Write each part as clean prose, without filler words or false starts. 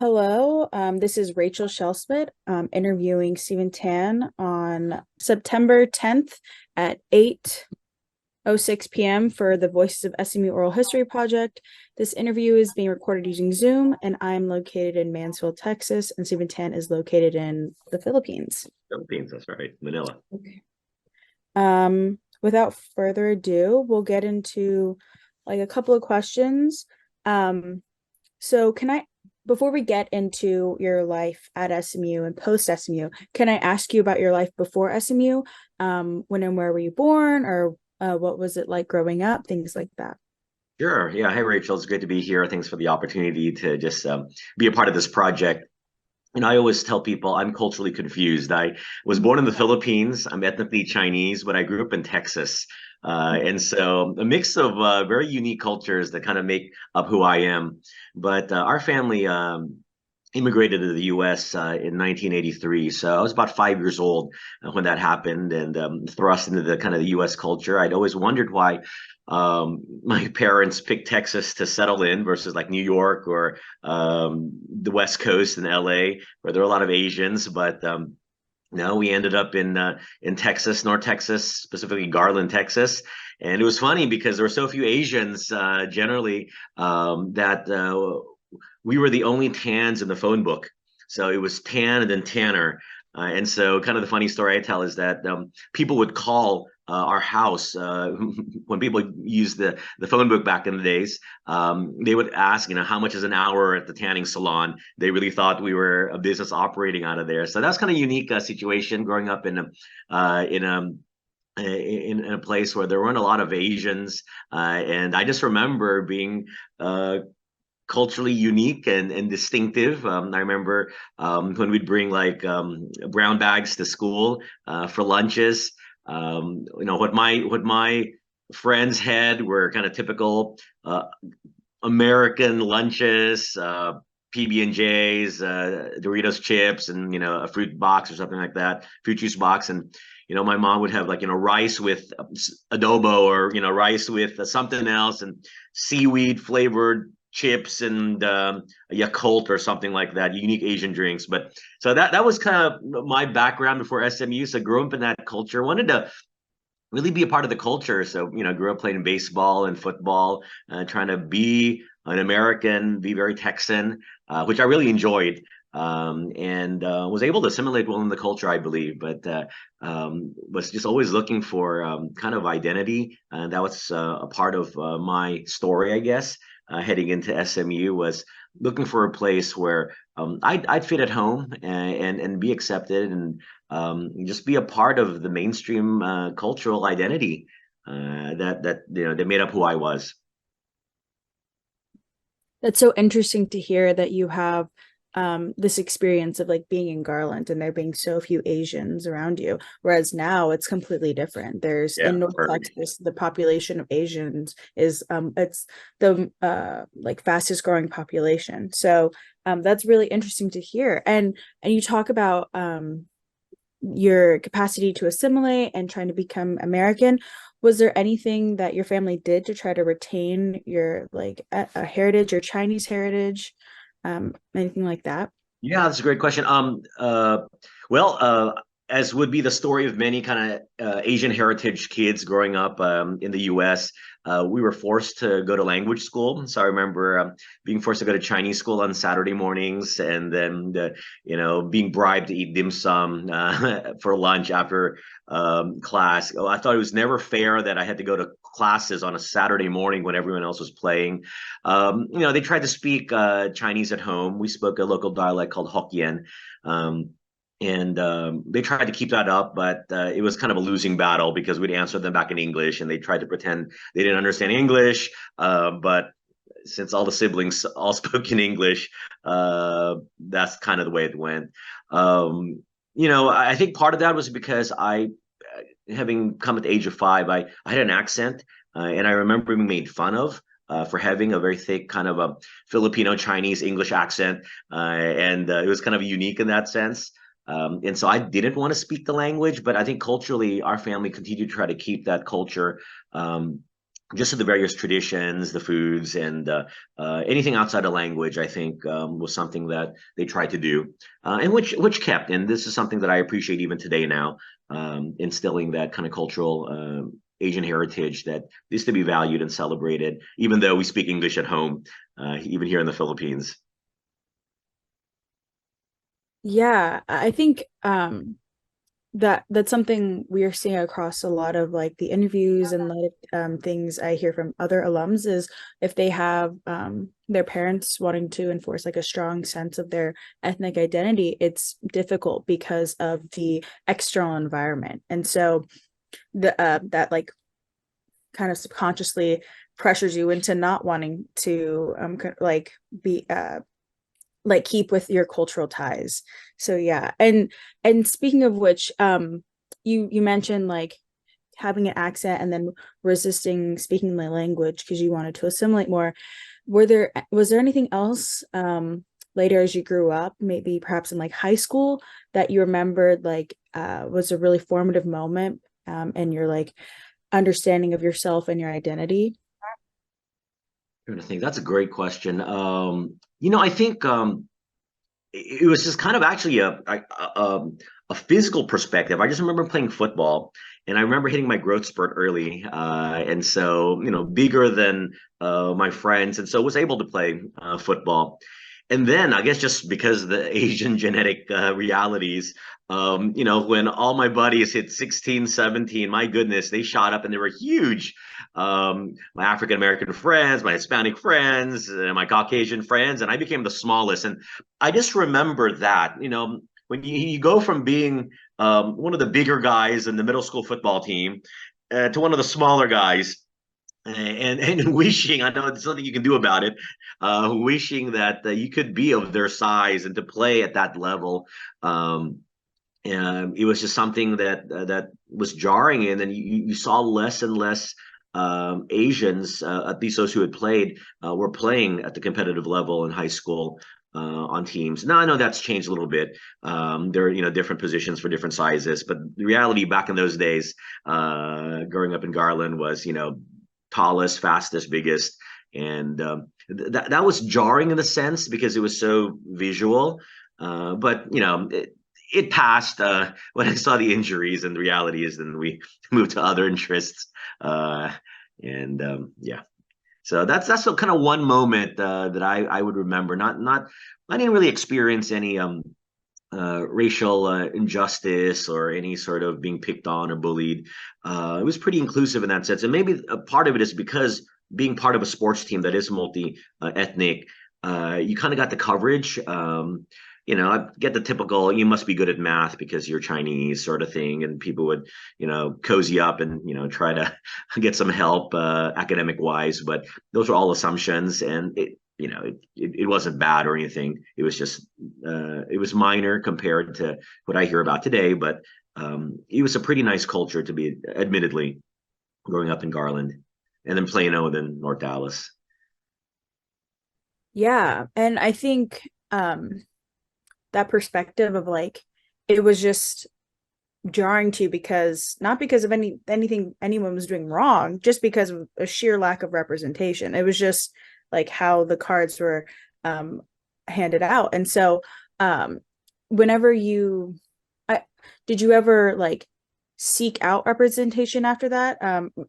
Hello, this is Rachel Schellsmidt, interviewing Stephen Tan on September 10th at 8:06 p.m. for the Voices of SMU Oral History Project. This interview is being recorded using Zoom, and I'm located in Mansfield, Texas, and Stephen Tan is located in the Philippines. Philippines, that's right, Manila. Okay. Without further ado, we'll get into like a couple of questions. So can I, before we get into your life at SMU and post SMU, can I ask you about your life before SMU? When and where were you born, or what was it like growing up? Things like that. Sure. Yeah. Hey, Rachel. It's great to be here. Thanks for the opportunity to just be a part of this project. I always tell people I'm culturally confused. I was born in the Philippines. I'm ethnically Chinese, but I grew up in Texas. And so a mix of very unique cultures that kind of make up who I am. But our family immigrated to the U.S. In 1983. So I was about 5 years old when that happened and thrust into the kind of the U.S. culture. I'd always wondered why my parents picked Texas to settle in versus like New York or the West Coast in LA, where there are a lot of Asians. But no, we ended up in Texas, North Texas, specifically Garland, Texas. And it was funny because there were so few Asians generally that we were the only Tans in the phone book. So it was Tan and then Tanner. And so, kind of the funny story I tell is that people would call our house when people used the phone book back in the days. They would ask, how much is an hour at the tanning salon? They really thought we were a business operating out of there. So that's kind of unique situation growing up in a place where there weren't a lot of Asians, and I just remember being culturally unique and distinctive. I remember when we'd bring like brown bags to school for lunches. What my friends had were kind of typical American lunches, PB and J's, Doritos chips, and a fruit box or something like that, fruit juice box, and my mom would have like rice with adobo or rice with something else and seaweed flavored chips and a Yakult or something like that, unique Asian drinks. But so that was kind of my background before SMU. So grew up in that culture, wanted to really be a part of the culture. So, grew up playing baseball and football, trying to be an American, be very Texan, which I really enjoyed. And was able to assimilate well in the culture, I believe, but was just always looking for kind of identity. And that was a part of my story, I guess, heading into SMU was looking for a place where I'd fit at home and be accepted and just be a part of the mainstream cultural identity that made up who I was. That's so interesting to hear that you have this experience of like being in Garland and there being so few Asians around you, whereas now it's completely different. There's Yeah, in North perfect. Texas, the population of Asians is it's the like fastest growing population. So that's really interesting to hear. And you talk about your capacity to assimilate and trying to become American. Was there anything that your family did to try to retain your like a heritage, your Chinese heritage, anything like that? Yeah, that's a great question. Well, as would be the story of many kind of Asian heritage kids growing up in the U.S., we were forced to go to language school. So I remember being forced to go to Chinese school on Saturday mornings, and then being bribed to eat dim sum for lunch after class. I thought it was never fair that I had to go to classes on a Saturday morning when everyone else was playing. They tried to speak Chinese at home. We spoke a local dialect called Hokkien. Um, and they tried to keep that up, but it was kind of a losing battle because we'd answer them back in English and they tried to pretend they didn't understand English. But since all the siblings all spoke in English, that's kind of the way it went. I think part of that was because having come at the age of 5, I had an accent, and I remember being made fun of for having a very thick kind of a Filipino Chinese English accent, and it was kind of unique in that sense. And so I didn't want to speak the language, but I think culturally, our family continued to try to keep that culture just the various traditions, the foods, and anything outside of language, I think was something that they tried to do, and which kept. And this is something that I appreciate even today now, instilling that kind of cultural Asian heritage that is to be valued and celebrated, even though we speak English at home, even here in the Philippines. Yeah, I think that's something we are seeing across a lot of like the interviews and a lot of things I hear from other alums is if they have their parents wanting to enforce like a strong sense of their ethnic identity, it's difficult because of the external environment. And so the that like kind of subconsciously pressures you into not wanting to like be like keep with your cultural ties. So yeah. And speaking of which, you mentioned like having an accent and then resisting speaking the language because you wanted to assimilate more. Was there anything else later as you grew up, maybe perhaps in like high school that you remembered like was a really formative moment in your like understanding of yourself and your identity? I'm trying to think. That's a great question. I think it was just kind of actually a physical perspective. I just remember playing football, and I remember hitting my growth spurt early, and so bigger than my friends, and so was able to play football. And then I guess just because of the Asian genetic realities, when all my buddies hit 16, 17, my goodness, they shot up and they were huge. My African American friends, my Hispanic friends, my Caucasian friends, and I became the smallest. And I just remember that, when you go from being one of the bigger guys in the middle school football team to one of the smaller guys, and wishing, I know there's nothing you can do about it, wishing that you could be of their size and to play at that level. And it was just something that was jarring, and then you saw less and less Asians, at least those who had played, were playing at the competitive level in high school on teams. Now I know that's changed a little bit. There are different positions for different sizes, but the reality back in those days, growing up in Garland, was tallest, fastest, biggest, and that was jarring in a sense because it was so visual. But it passed when I saw the injuries, and the reality is then we moved to other interests. And Yeah, so that's kind of one moment that I would remember. Not I didn't really experience any racial injustice or any sort of being picked on or bullied. It was pretty inclusive in that sense, and maybe a part of it is because being part of a sports team that is multi ethnic, you kind of got the coverage. I get the typical "you must be good at math because you're Chinese" sort of thing, and people would cozy up and try to get some help academic wise, but those are all assumptions, and it wasn't bad or anything. It was just it was minor compared to what I hear about today, but it was a pretty nice culture to be, admittedly, growing up in Garland, and then Plano, and then North Dallas. Yeah, and I think that perspective of like it was just jarring to you because not because of anything anyone was doing wrong, just because of a sheer lack of representation. It was just like how the cards were um handed out. And so um whenever you I did you ever like seek out representation after that?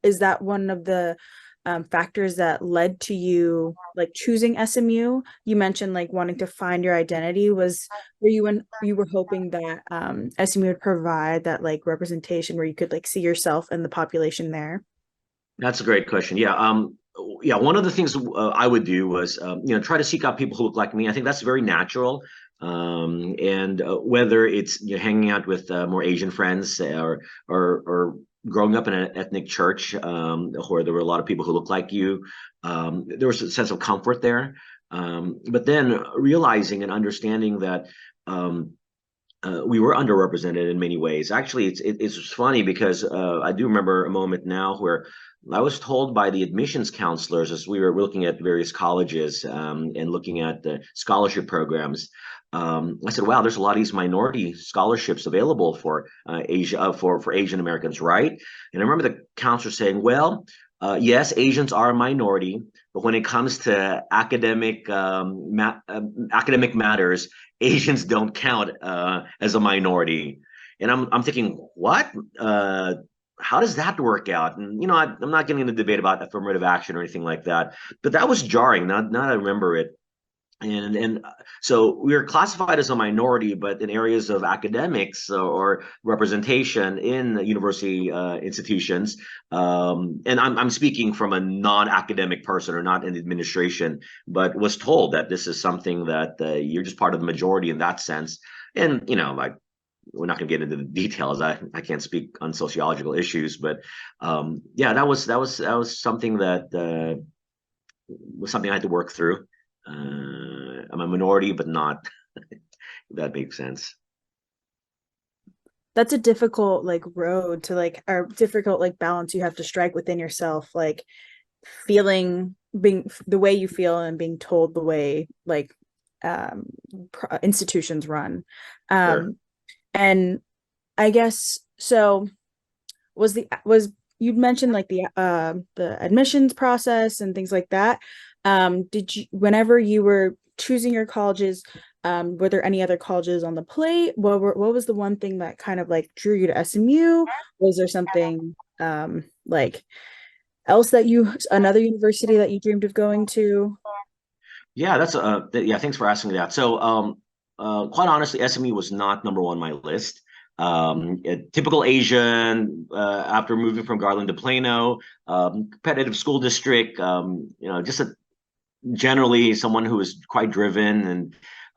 Is that one of the factors that led to you like choosing SMU? You mentioned like wanting to find your identity. Were you when you were hoping that SMU would provide that like representation where you could like see yourself and the population there? That's a great question. Yeah. One of the things I would do was, try to seek out people who look like me. I think that's very natural. And whether it's hanging out with more Asian friends, or growing up in an ethnic church, where there were a lot of people who look like you, there was a sense of comfort there. But then realizing and understanding that. We were underrepresented in many ways. Actually, it's funny because I do remember a moment now where I was told by the admissions counselors as we were looking at various colleges, and looking at the scholarship programs. I said, "Wow, there's a lot of these minority scholarships available for Asia, for Asian Americans, right?" And I remember the counselor saying, "Well." Yes, Asians are a minority, but when it comes to academic matters, Asians don't count as a minority. And I'm thinking, what? Uh, how does that work out? And I'm not getting into a debate about affirmative action or anything like that, but that was jarring. Now I remember it. And so we are classified as a minority, but in areas of academics or representation in university institutions, and I'm speaking from a non-academic person or not in administration, but was told that this is something that you're just part of the majority in that sense. And like, we're not going to get into the details. I can't speak on sociological issues, but yeah, that was something that was something I had to work through. I'm a minority, but not. If that makes sense. That's a difficult like road to like, or difficult like balance you have to strike within yourself, like feeling being the way you feel and being told the way like um institutions run. Sure. um and I guess so. Was you'd mentioned like the admissions process and things like that. Did you, whenever you were choosing your colleges, were there any other colleges on the plate? What was the one thing that kind of like drew you to SMU? Was there something like else that you, another university that you dreamed of going to? Yeah, yeah. Thanks for asking that. So, quite honestly, SME was not number one on my list. A typical Asian, after moving from Garland to Plano, competitive school district. Just generally someone who was quite driven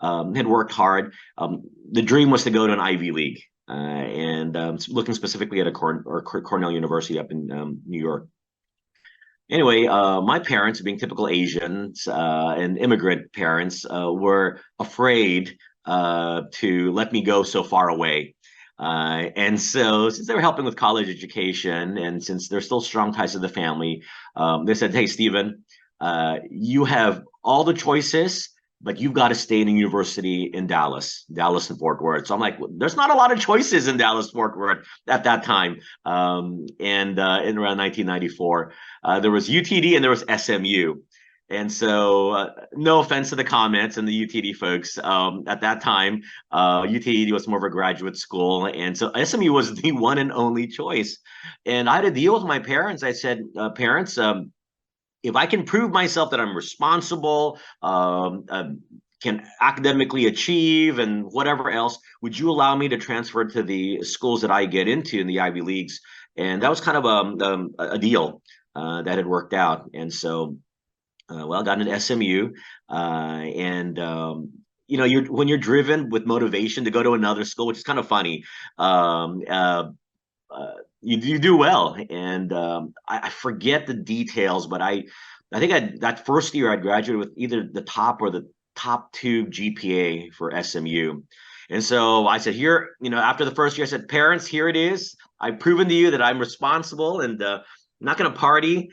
and had worked hard. The dream was to go to an Ivy League, and looking specifically at Cornell University up in New York. Anyway, my parents, being typical Asians and immigrant parents, were afraid to let me go so far away. And so, since they were helping with college education, and since there's still strong ties to the family, they said, "Hey, Stephen, you have all the choices, but you've got to stay in a university in Dallas and Fort Worth." So I'm like, well, there's not a lot of choices in Dallas, Fort Worth at that time. And in around 1994, there was UTD and there was SMU. And so, no offense to the comments and the UTD folks, at that time, UTD was more of a graduate school. And so SMU was the one and only choice. And I had to deal with my parents. I said, parents, if I can prove myself that I'm responsible, can academically achieve, and whatever else, would you allow me to transfer to the schools that I get into in the Ivy Leagues? And that was kind of a deal that had worked out. And so, well, I got into SMU, and when you're driven with motivation to go to another school, which is kind of funny. Um, uh, you do well, and I forget the details, but I think that first year I graduated with either the top or the top two GPA for SMU. And so I said, here, after the first year, I said, parents, here it is. I've proven to you that I'm responsible, and I'm not going to party.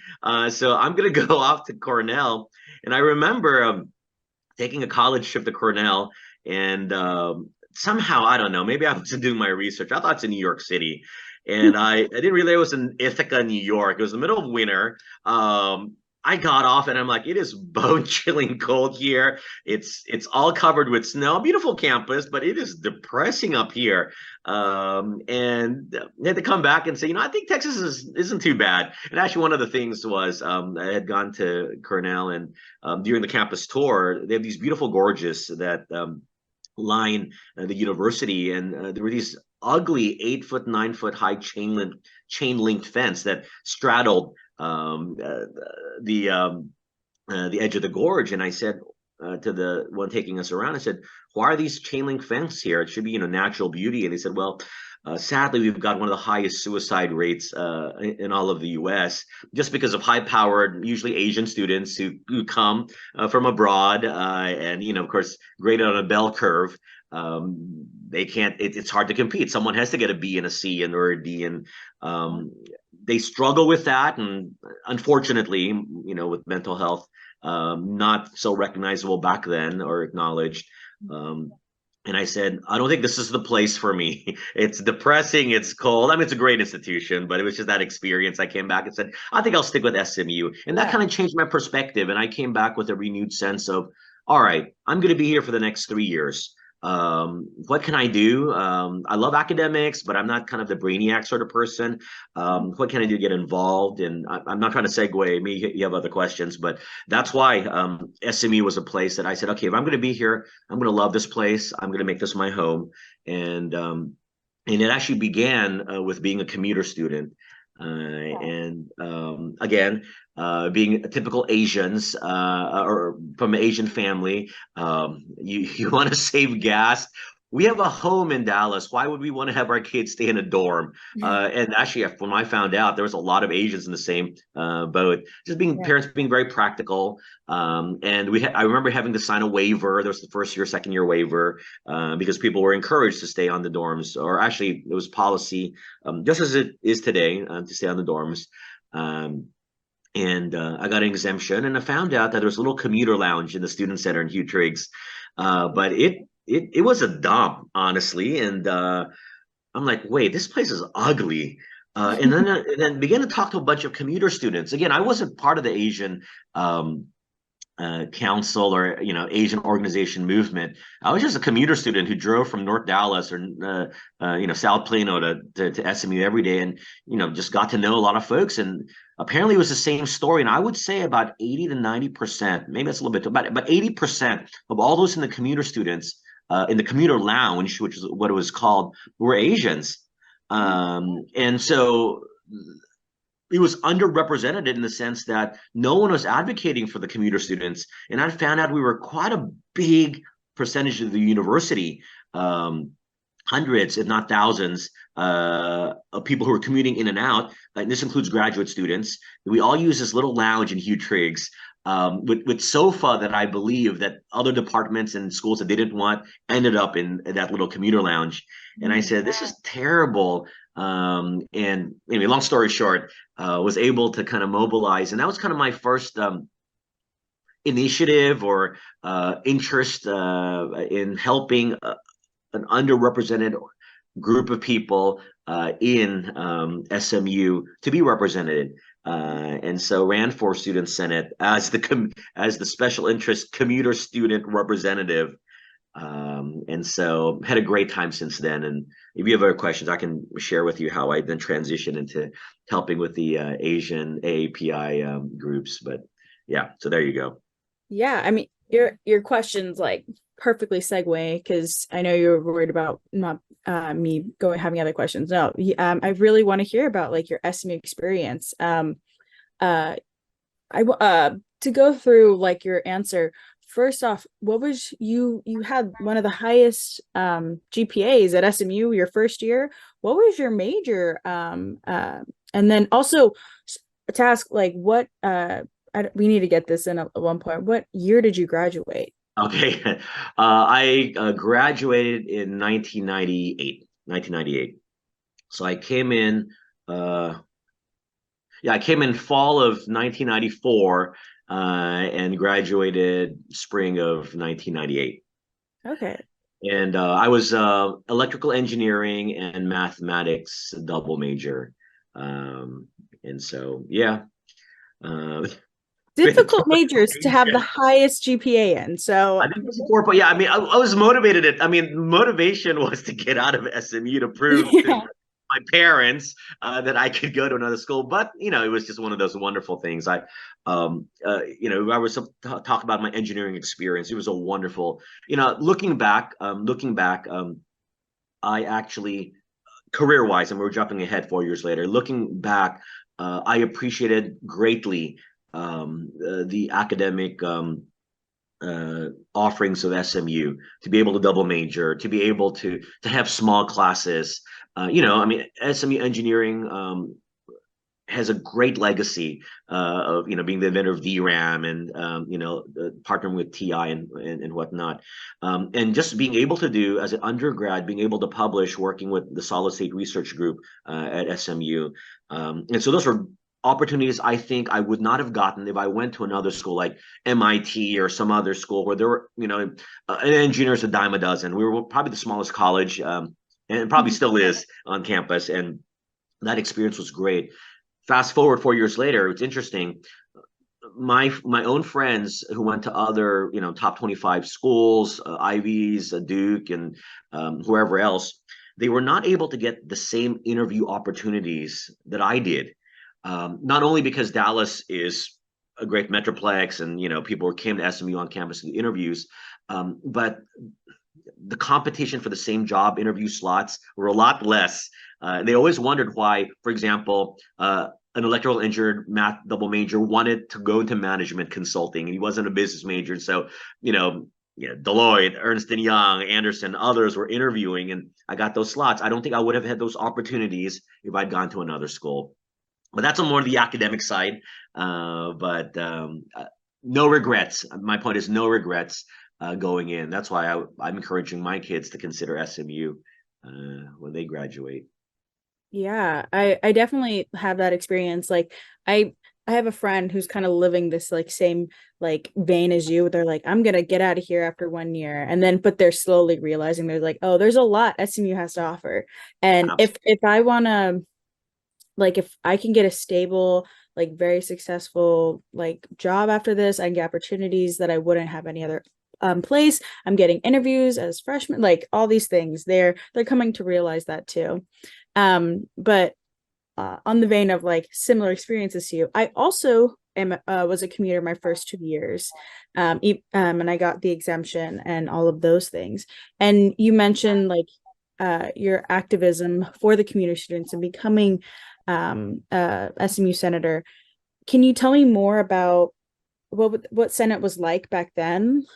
So I'm going to go off to Cornell. And I remember taking a college trip to Cornell, and somehow, I don't know, maybe I wasn't doing my research. I thought it's in New York City. And I didn't realize it was in Ithaca, New York. It was the middle of winter. I got off and I'm like, it is bone chilling cold here. It's all covered with snow. Beautiful campus, but it is depressing up here. And I had to come back and say, I think Texas isn't too bad. And actually, one of the things was, I had gone to Cornell, and during the campus tour, they have these beautiful gorges that line the university, and there were these ugly 8 foot, 9 foot high chain linked fence that straddled the the edge of the gorge. And I said, to the one taking us around, I said, "Why are these chain link fence here? It should be natural beauty." And they said, "Well, sadly, we've got one of the highest suicide rates in all of the U.S. just because of high-powered, usually Asian students who come from abroad, and of course, graded on a bell curve. They can't. It's hard to compete. Someone has to get a B and a C and or a D, and they struggle with that. And unfortunately, with mental health, not so recognizable back then or acknowledged." Um, And I said, I don't think this is the place for me. It's depressing. It's cold. I mean, it's a great institution, but it was just that experience. I came back and said, I think I'll stick with SMU. And that Yeah. kind of changed my perspective. And I came back with a renewed sense of, all right, I'm going to be here for the next 3 years. What can I do? I love academics, but I'm not kind of the brainiac sort of person. What can I do to get involved? And I'm not trying to segue. Me, you have other questions, but that's why SMU was a place that I said, okay, if I'm going to be here, I'm going to love this place. I'm going to make this my home. And it actually began with being a commuter student. Again, being typical Asians or from an Asian family, you want to save gas. We have a home in Dallas. Why would we want to have our kids stay in a dorm? And actually, when I found out, there was a lot of Asians in the same boat. Just being Yeah. parents being very practical. And I remember having to sign a waiver. There was the first year, second year waiver because people were encouraged to stay on the dorms, or actually, it was policy, just as it is today, to stay on the dorms. Um, and I got an exemption, and I found out that there was a little commuter lounge in the student center in Hugh Triggs, but it was a dump, honestly. And I'm like, wait, this place is ugly. And then began to talk to a bunch of commuter students. Again, I wasn't part of the Asian um, council or Asian organization movement. I was just a commuter student who drove from North Dallas or South Plano to SMU every day, and just got to know a lot of folks. And apparently, it was the same story. And I would say about 80 to 90%, maybe that's a little bit, about 80% of all those in the commuter students in the commuter lounge, which is what it was called, were Asians. And so it was underrepresented in the sense that no one was advocating for the commuter students. And I found out we were quite a big percentage of the university, hundreds, if not thousands, of people who are commuting in and out. And this includes graduate students. We all use this little lounge in Hugh Triggs with sofa that I believe that other departments and schools that they didn't want ended up in that little commuter lounge. And I said, this is terrible. And anyway, long story short, was able to kind of mobilize. And that was kind of my first initiative or interest in helping an underrepresented group of people in SMU to be represented. And so ran for Student Senate as the special interest commuter student representative. And so had a great time since then. And if you have other questions, I can share with you how I then transitioned into helping with the Asian AAPI groups. But yeah, so there you go. Yeah, I mean, your question's like perfectly segue because I know you're worried about not me going having other questions. No, I really want to hear about like your SME experience. Uh, to go through like your answer. First off, what was you had one of the highest GPAs at SMU your first year. What was your major? And then also to ask like what we need to get this in at one point. What year did you graduate? Okay. I graduated in 1998. 1998. So I came in, I came in fall of 1994 and graduated spring of 1998. Okay. And I was electrical engineering and mathematics double major. And so, yeah. Uh, Difficult majors to have the highest GPA in. So I think it's four, but yeah, I mean, I was motivated. I mean, motivation was to get out of SMU to prove to yeah. my parents that I could go to another school. But it was just one of those wonderful things. I was talk about my engineering experience. It was a wonderful, looking back, I actually career-wise, and we're jumping ahead 4 years later. Looking back, I appreciated greatly the academic offerings of SMU to be able to double major, to be able to have small classes. I mean, SMU engineering has a great legacy of being the inventor of DRAM and partnering with TI and whatnot, and just being able to do as an undergrad, being able to publish, working with the Solid State Research Group at SMU, and so those were opportunities I think I would not have gotten if I went to another school like MIT or some other school where there were, an engineer's a dime a dozen. We were probably the smallest college, and it probably still is on campus. And that experience was great. Fast forward 4 years later, it's interesting. My own friends who went to other top 25 schools, Ivies, Duke, and whoever else, they were not able to get the same interview opportunities that I did. Not only because Dallas is a great metroplex, and people came to SMU on campus to do interviews, but the competition for the same job interview slots were a lot less. They always wondered why, for example, an electrical engineer math double major wanted to go into management consulting, and he wasn't a business major. So, Deloitte, Ernst and Young, Anderson, others were interviewing, and I got those slots. I don't think I would have had those opportunities if I'd gone to another school. But that's on more the academic side. But no regrets. My point is no regrets going in. That's why I'm encouraging my kids to consider SMU when they graduate. Yeah, I definitely have that experience. Like I have a friend who's kind of living this like same like vein as you. They're like, I'm gonna get out of here after 1 year. And then but they're slowly realizing there's like, oh, there's a lot SMU has to offer. And if I wanna like if I can get a stable, like very successful like job after this, I can get opportunities that I wouldn't have any other place. I'm getting interviews as freshmen, like all these things. They're coming to realize that too. But on the vein of like similar experiences to you, I also am was a commuter my first 2 years, and I got the exemption and all of those things. And you mentioned like your activism for the commuter students and becoming SMU senator. Can you tell me more about what Senate was like back then,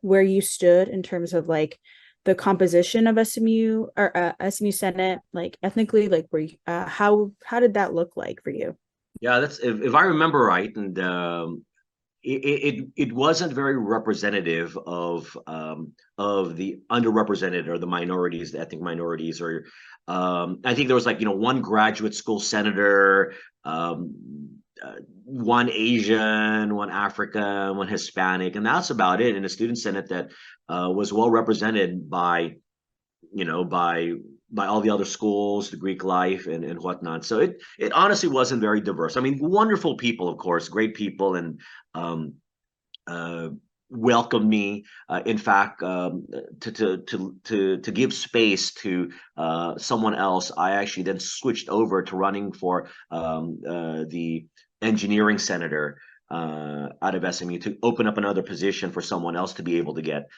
where you stood in terms of like the composition of SMU or SMU Senate, like ethnically, like were you, how did that look like for you? Yeah, that's if I remember right, and it wasn't very representative of the underrepresented or the minorities, the ethnic minorities, or I think there was like one graduate school senator, one Asian, one African, one Hispanic, and that's about it. In a student senate that was well represented by by all the other schools, the Greek life and whatnot. So it honestly wasn't very diverse. I mean, wonderful people, of course, great people, and um, uh, welcomed me. In fact, to give space to someone else, I actually then switched over to running for the engineering senator out of SMU to open up another position for someone else to be able to get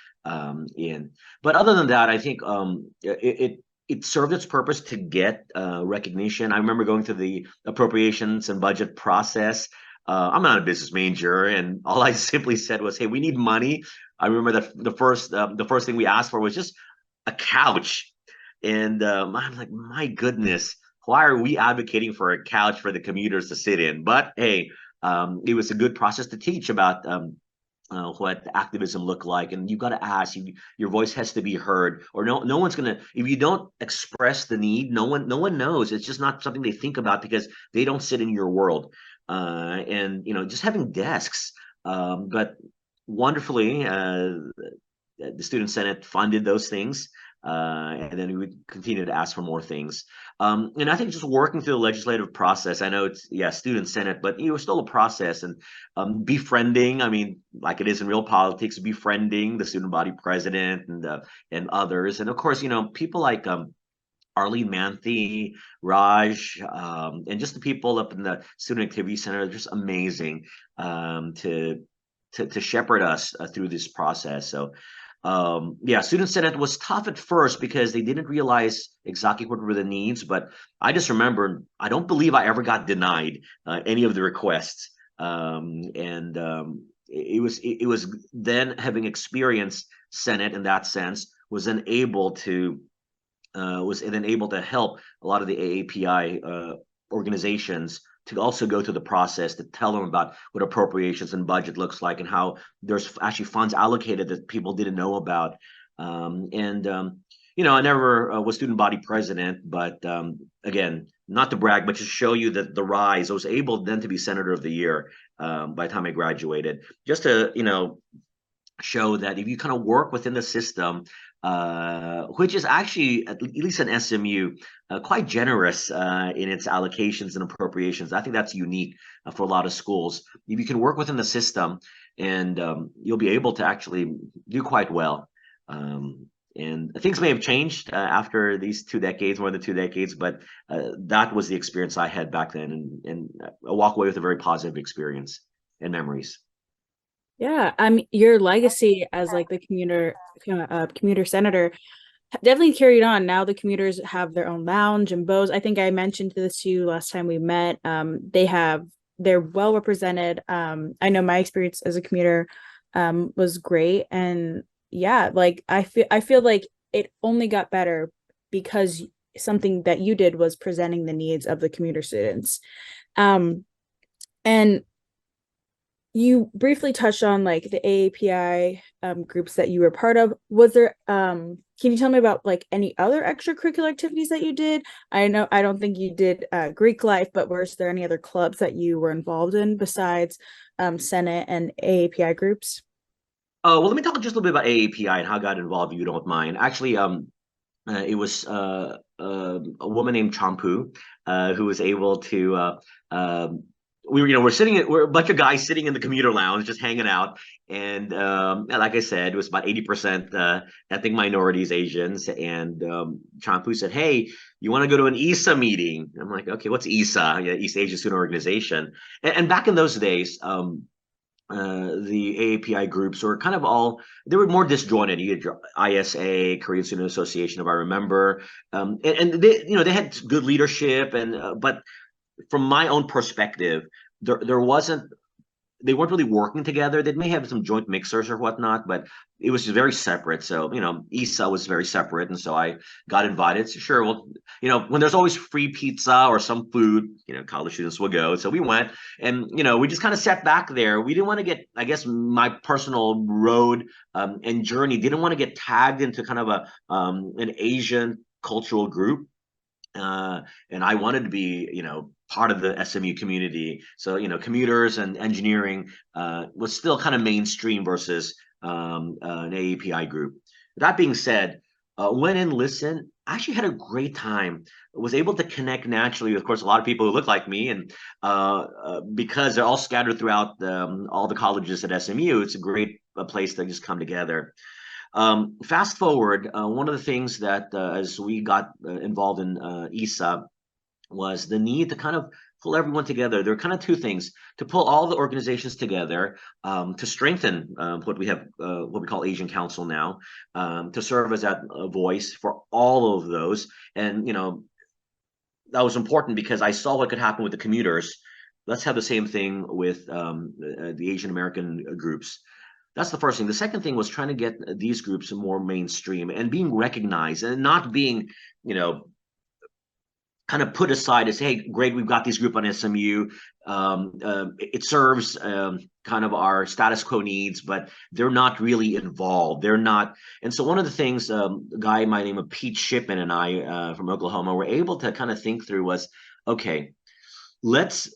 in. But other than that, I think it served its purpose to get recognition. I remember going through the appropriations and budget process. I'm not a business major, and all I simply said was, "Hey, we need money." I remember that the first thing we asked for was just a couch, and I'm like, "My goodness, why are we advocating for a couch for the commuters to sit in?" But hey, it was a good process to teach about what activism looked like, and you got to ask. Your voice has to be heard, or no one's gonna. If you don't express the need, no one knows. It's just not something they think about because they don't sit in your world. And just having desks, but wonderfully, the student senate funded those things, and then we would continue to ask for more things. And I think just working through the legislative process, I know it's student senate, but it was still a process, and befriending. I mean, like it is in real politics, befriending the student body president and others, and of course, people like Arlene Manthe, Raj, and just the people up in the Student Activity Center are just amazing to shepherd us through this process. So, Student Senate was tough at first because they didn't realize exactly what were the needs. But I just remember, I don't believe I ever got denied any of the requests. It was then having experienced Senate in that sense was then able to help a lot of the AAPI organizations to also go through the process to tell them about what appropriations and budget looks like and how there's actually funds allocated that people didn't know about. I never was student body president, but again, not to brag, but to show you that the rise. I was able then to be senator of the year by the time I graduated, just to show that if you kind of work within the system, which is actually at least an SMU quite generous in its allocations and appropriations. I think that's unique for a lot of schools. If you can work within the system, and you'll be able to actually do quite well. And things may have changed after these 2 decades, more than 2 decades, but that was the experience I had back then, and I walk away with a very positive experience and memories. Yeah, your legacy as like the commuter senator definitely carried on. Now the commuters have their own lounge and bows. I think I mentioned this to you last time we met. They're well represented. I know my experience as a commuter was great, and yeah, like I feel like it only got better because something that you did was presenting the needs of the commuter students. Um, and you briefly touched on like the AAPI groups that you were part of. Was there can you tell me about like any other extracurricular activities that you did? I know I don't think you did Greek life, but was there any other clubs that you were involved in besides Senate and AAPI groups? Well, let me talk just a little bit about AAPI and how I got involved, if you don't mind. Actually, it was a woman named Champu who was able to. We're a bunch of guys sitting in the commuter lounge, just hanging out, and like I said, it was about 80% ethnic minorities, Asians, and Champu said, "Hey, you want to go to an ESA meeting?" I'm like, "Okay, what's ESA? Yeah, East Asia Student Organization." And back in those days. The AAPI groups were kind of all they were more disjointed. You had your ISA, Korean Student Association, if I remember, and they had good leadership, and but from my own perspective, there wasn't they weren't really working together. They may have some joint mixers or whatnot, but it was just very separate. So, ESA was very separate. And so I got invited. So sure, well, when there's always free pizza or some food, college students will go. So we went and, we just kind of sat back there. We didn't want to get, I guess, my personal road and journey didn't want to get tagged into kind of an Asian cultural group. And I wanted to be, part of the SMU community. So, commuters and engineering was still kind of mainstream versus an AAPI group. That being said, went and listened. I actually had a great time. Was able to connect naturally. Of course, a lot of people who look like me, and because they're all scattered throughout all the colleges at SMU, it's a great place to just come together. Fast forward, one of the things that as we got involved in ESA was the need to kind of pull everyone together. There are kind of two things: to pull all the organizations together, to strengthen what we have, what we call Asian Council now, to serve as that voice for all of those. And that was important because I saw what could happen with the commuters. Let's have the same thing with the Asian American groups. That's the first thing. The second thing was trying to get these groups more mainstream and being recognized and not being, kind of put aside as, hey, great, we've got this group on SMU. It serves kind of our status quo needs, but they're not really involved. They're not. And so one of the things a guy by the name of Pete Shipman and I from Oklahoma were able to kind of think through was, okay, let's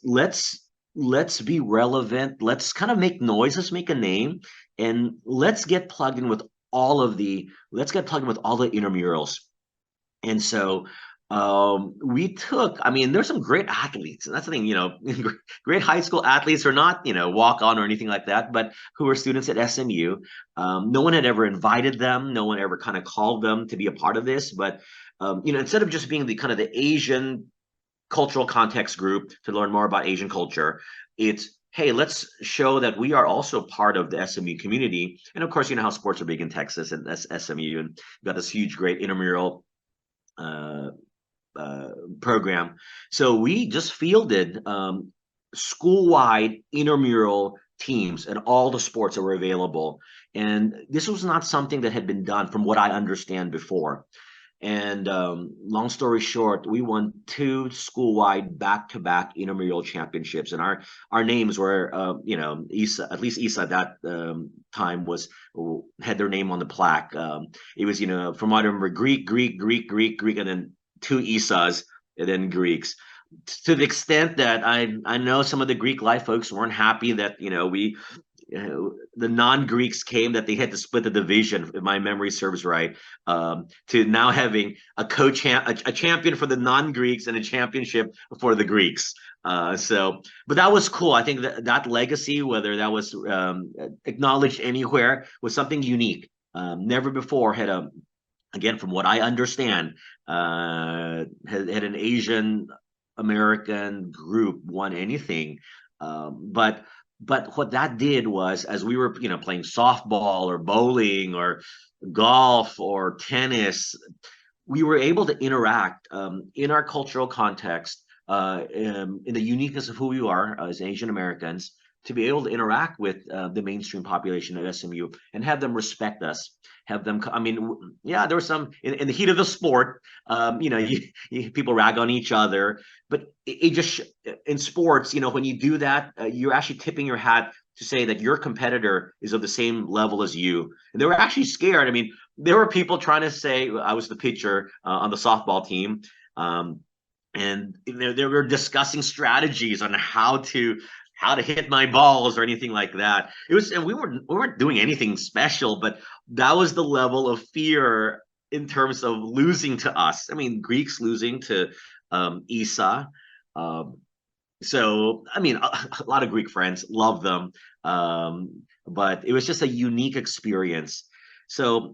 be relevant. Let's kind of make noise. Let's make a name, and let's get plugged in with let's get plugged in with all the intramurals. And so I mean, there's some great athletes. And that's the thing, great high school athletes are not, walk on or anything like that, but who are students at SMU. No one had ever invited them. No one ever kind of called them to be a part of this. But, instead of just being the kind of the Asian cultural context group to learn more about Asian culture, it's, hey, let's show that we are also part of the SMU community. And of course, you know how sports are big in Texas and SMU, and we've got this huge, great intramural program. So we just fielded school-wide intramural teams and all the sports that were available. And this was not something that had been done from what I understand before. And long story short, we won two school-wide back-to-back intramural championships, and our names were, Isa, at least Isa at that time was had their name on the plaque. It was, from what I remember, Greek, Greek, Greek, Greek, Greek, and then two Isas, and then Greeks. To the extent that I know some of the Greek life folks weren't happy that we the non-Greeks came, that they had to split the division, if my memory serves right, to now having a champion for the non-Greeks and a championship for the Greeks. But that was cool. I think that legacy, whether that was acknowledged anywhere, was something unique. Never before had again, from what I understand, had an Asian American group won anything. But what that did was, as we were, playing softball or bowling or golf or tennis, we were able to interact in our cultural context, in the uniqueness of who we are as Asian Americans, to be able to interact with the mainstream population at SMU and have them respect us. Have them, I mean, yeah, there was some in the heat of the sport, people rag on each other, but it just, in sports, when you do that, you're actually tipping your hat to say that your competitor is of the same level as you. And they were actually scared. I mean, there were people trying to say, I was the pitcher on the softball team. And they were discussing strategies on how to hit my balls or anything like that. It was, and we weren't doing anything special, but that was the level of fear in terms of losing to us. I mean, Greeks losing to Isa. So, I mean, a lot of Greek friends, love them. But it was just a unique experience. So,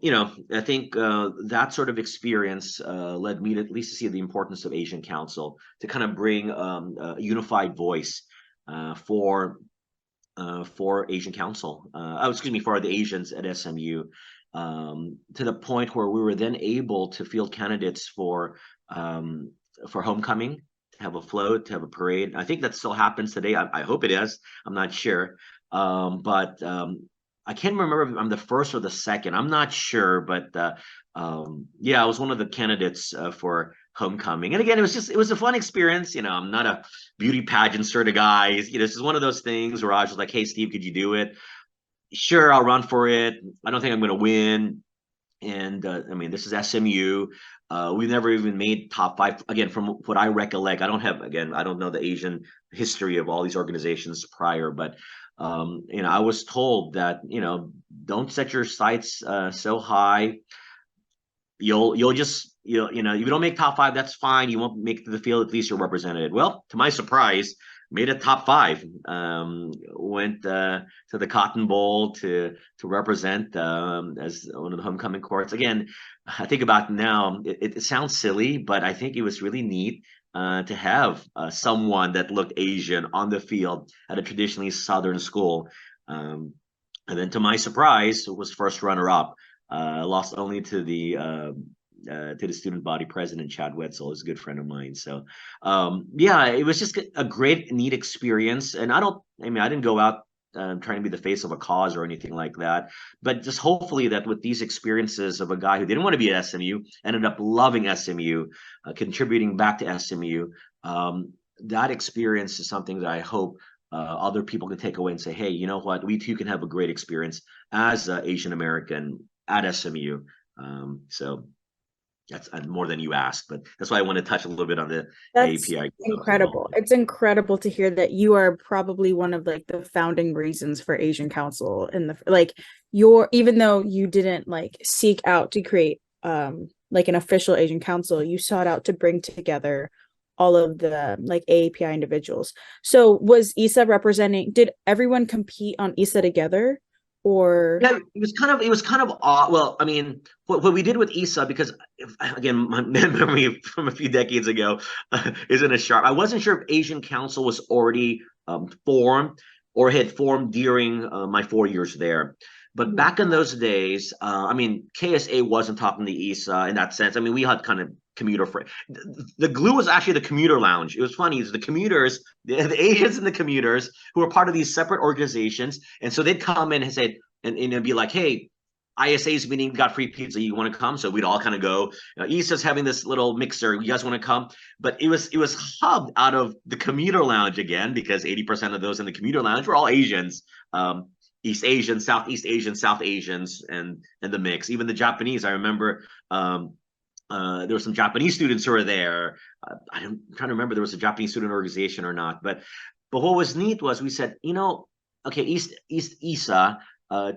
I think that sort of experience led me to at least see the importance of Asian Council, to kind of bring a unified voice for Asian Council. Excuse me, for the Asians at SMU, to the point where we were then able to field candidates for homecoming, to have a float, to have a parade. I think that still happens today. I hope it is. I'm not sure, but I can't remember if I'm the first or the second. I'm not sure, but yeah, I was one of the candidates for homecoming. And again, it was a fun experience. I'm not a beauty pageant sort of guy. This is one of those things where I was like, hey, Steve, could you do it? Sure, I'll run for it. I don't think I'm going to win. And I mean, this is SMU. We never even made top 5. Again, from what I recollect, I don't know the Asian history of all these organizations prior, but I was told that, don't set your sights so high. You'll just, if you don't make top 5, that's fine. You won't make the field, at least you're represented. Well, to my surprise, made a top 5. Went to the Cotton Bowl to represent as one of the homecoming courts. Again, I think about it now, it sounds silly, but I think it was really neat to have someone that looked Asian on the field at a traditionally Southern school. And then, to my surprise, it was first runner-up. Lost only to the student body president, Chad Wetzel, is a good friend of mine. So, yeah, it was just a great, neat experience. And I didn't go out trying to be the face of a cause or anything like that. But just hopefully that with these experiences of a guy who didn't want to be at SMU, ended up loving SMU, contributing back to SMU, that experience is something that I hope other people can take away and say, hey, you know what? We too can have a great experience as an Asian American at SMU. So that's more than you asked, but that's why I want to touch a little bit on the API. Incredible. It's incredible to hear that you are probably one of like the founding reasons for Asian Council, in the even though you didn't like seek out to create like an official Asian Council, you sought out to bring together all of the like AAPI individuals. So was ISA did everyone compete on ISA together? Or yeah, it was kind of odd. Well, I mean, what we did with ISA, because again, my memory from a few decades ago isn't as sharp. I wasn't sure if Asian Council was already formed or had formed during my 4 years there. But back in those days, I mean, KSA wasn't talking to ISA in that sense. I mean, we had kind of commuter friend. The glue was actually the commuter lounge. It was funny. It's the commuters, the Asians and the commuters, who were part of these separate organizations. And so they'd come in and say, and it'd be like, hey, ISA's meeting, got free pizza. You want to come? So we'd all kind of go. Issa's having this little mixer. You guys want to come? But it was hubbed out of the commuter lounge again, because 80% of those in the commuter lounge were all Asians, East Asians, Southeast Asians, South Asians, and the mix. Even the Japanese, I remember. There were some Japanese students who were there. I'm trying to remember there was a Japanese student organization or not, but what was neat was we said, okay, East ISA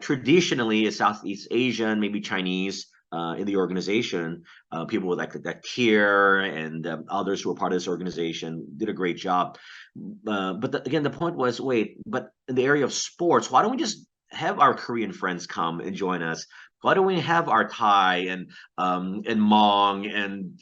traditionally is Southeast Asian, maybe Chinese in the organization. People with like Tier and others who were part of this organization did a great job. But again, the point was, wait, but in the area of sports, why don't we just have our Korean friends come and join us? Why don't we have our Thai and Hmong and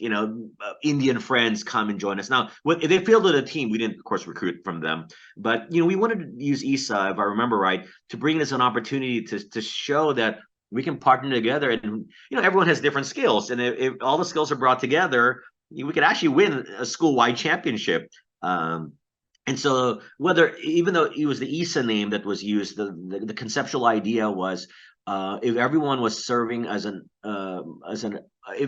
Indian friends come and join us? Now, if they fielded a team, we didn't, of course, recruit from them, but we wanted to use ISA, if I remember right, to bring this an opportunity to show that we can partner together, and everyone has different skills, and if all the skills are brought together, we could actually win a school-wide championship. And so, even though it was the ISA name that was used, the conceptual idea was, if everyone was serving if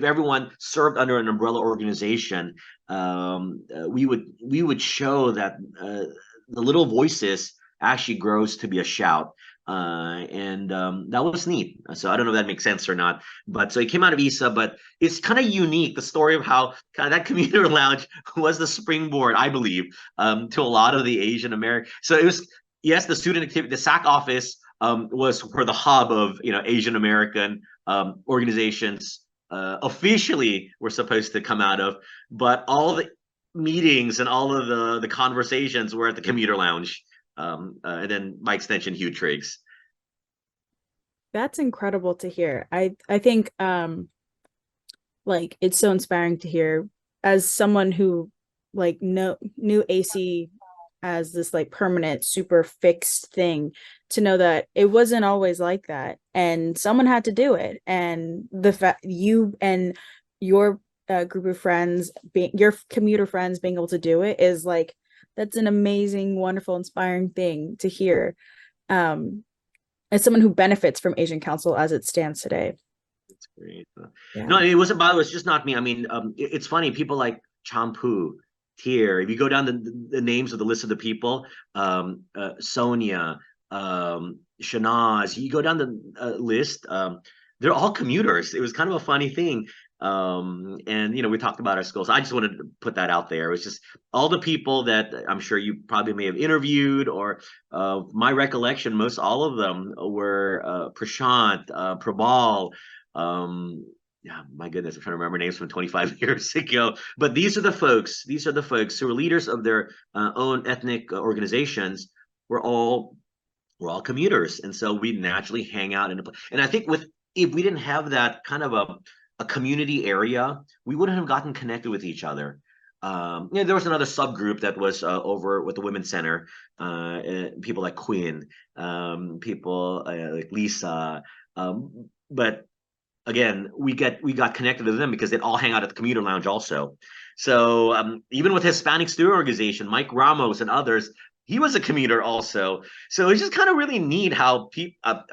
everyone served under an umbrella organization, we would show that the little voices actually grows to be a shout. And that was neat. So I don't know if that makes sense or not, but so it came out of ISA, but it's kind of unique, the story of how kind of that commuter lounge was the springboard, I believe, to a lot of the Asian American. So it was, yes, the student activity, the SAC office was where the hub of Asian American organizations officially were supposed to come out of, but all the meetings and all of the conversations were at the commuter lounge. And then by extension, Hugh Triggs. That's incredible to hear. I think like it's so inspiring to hear, as someone who like knew AC as this like permanent, super fixed thing, to know that it wasn't always like that, and someone had to do it, and the fact you and your group of friends, your commuter friends, being able to do it is like, that's an amazing, wonderful, inspiring thing to hear. As someone who benefits from Asian Council as it stands today. That's great. Yeah. No, it wasn't. By the way, it's just not me. I mean, it's funny. People like Champu, Tier. If you go down the names of the list of the people, Sonia, Shanaz, you go down the list. They're all commuters. It was kind of a funny thing. And we talked about our schools. I just wanted to put that out there. It was just all the people that I'm sure you probably may have interviewed, or my recollection, most all of them were Prashant, Prabal. Yeah, my goodness, I'm trying to remember names from 25 years ago. But these are the folks who are leaders of their own ethnic organizations. We're all commuters, and so we naturally hang out and I think if we didn't have that kind of a community area, we wouldn't have gotten connected with each other. There was another subgroup that was over with the Women's Center, people like Quinn, people like Lisa, but again, we got connected to them because they'd all hang out at the commuter lounge also. So even with Hispanic Student Organization, Mike Ramos and others, he was a commuter also. So it's just kind of really neat how people,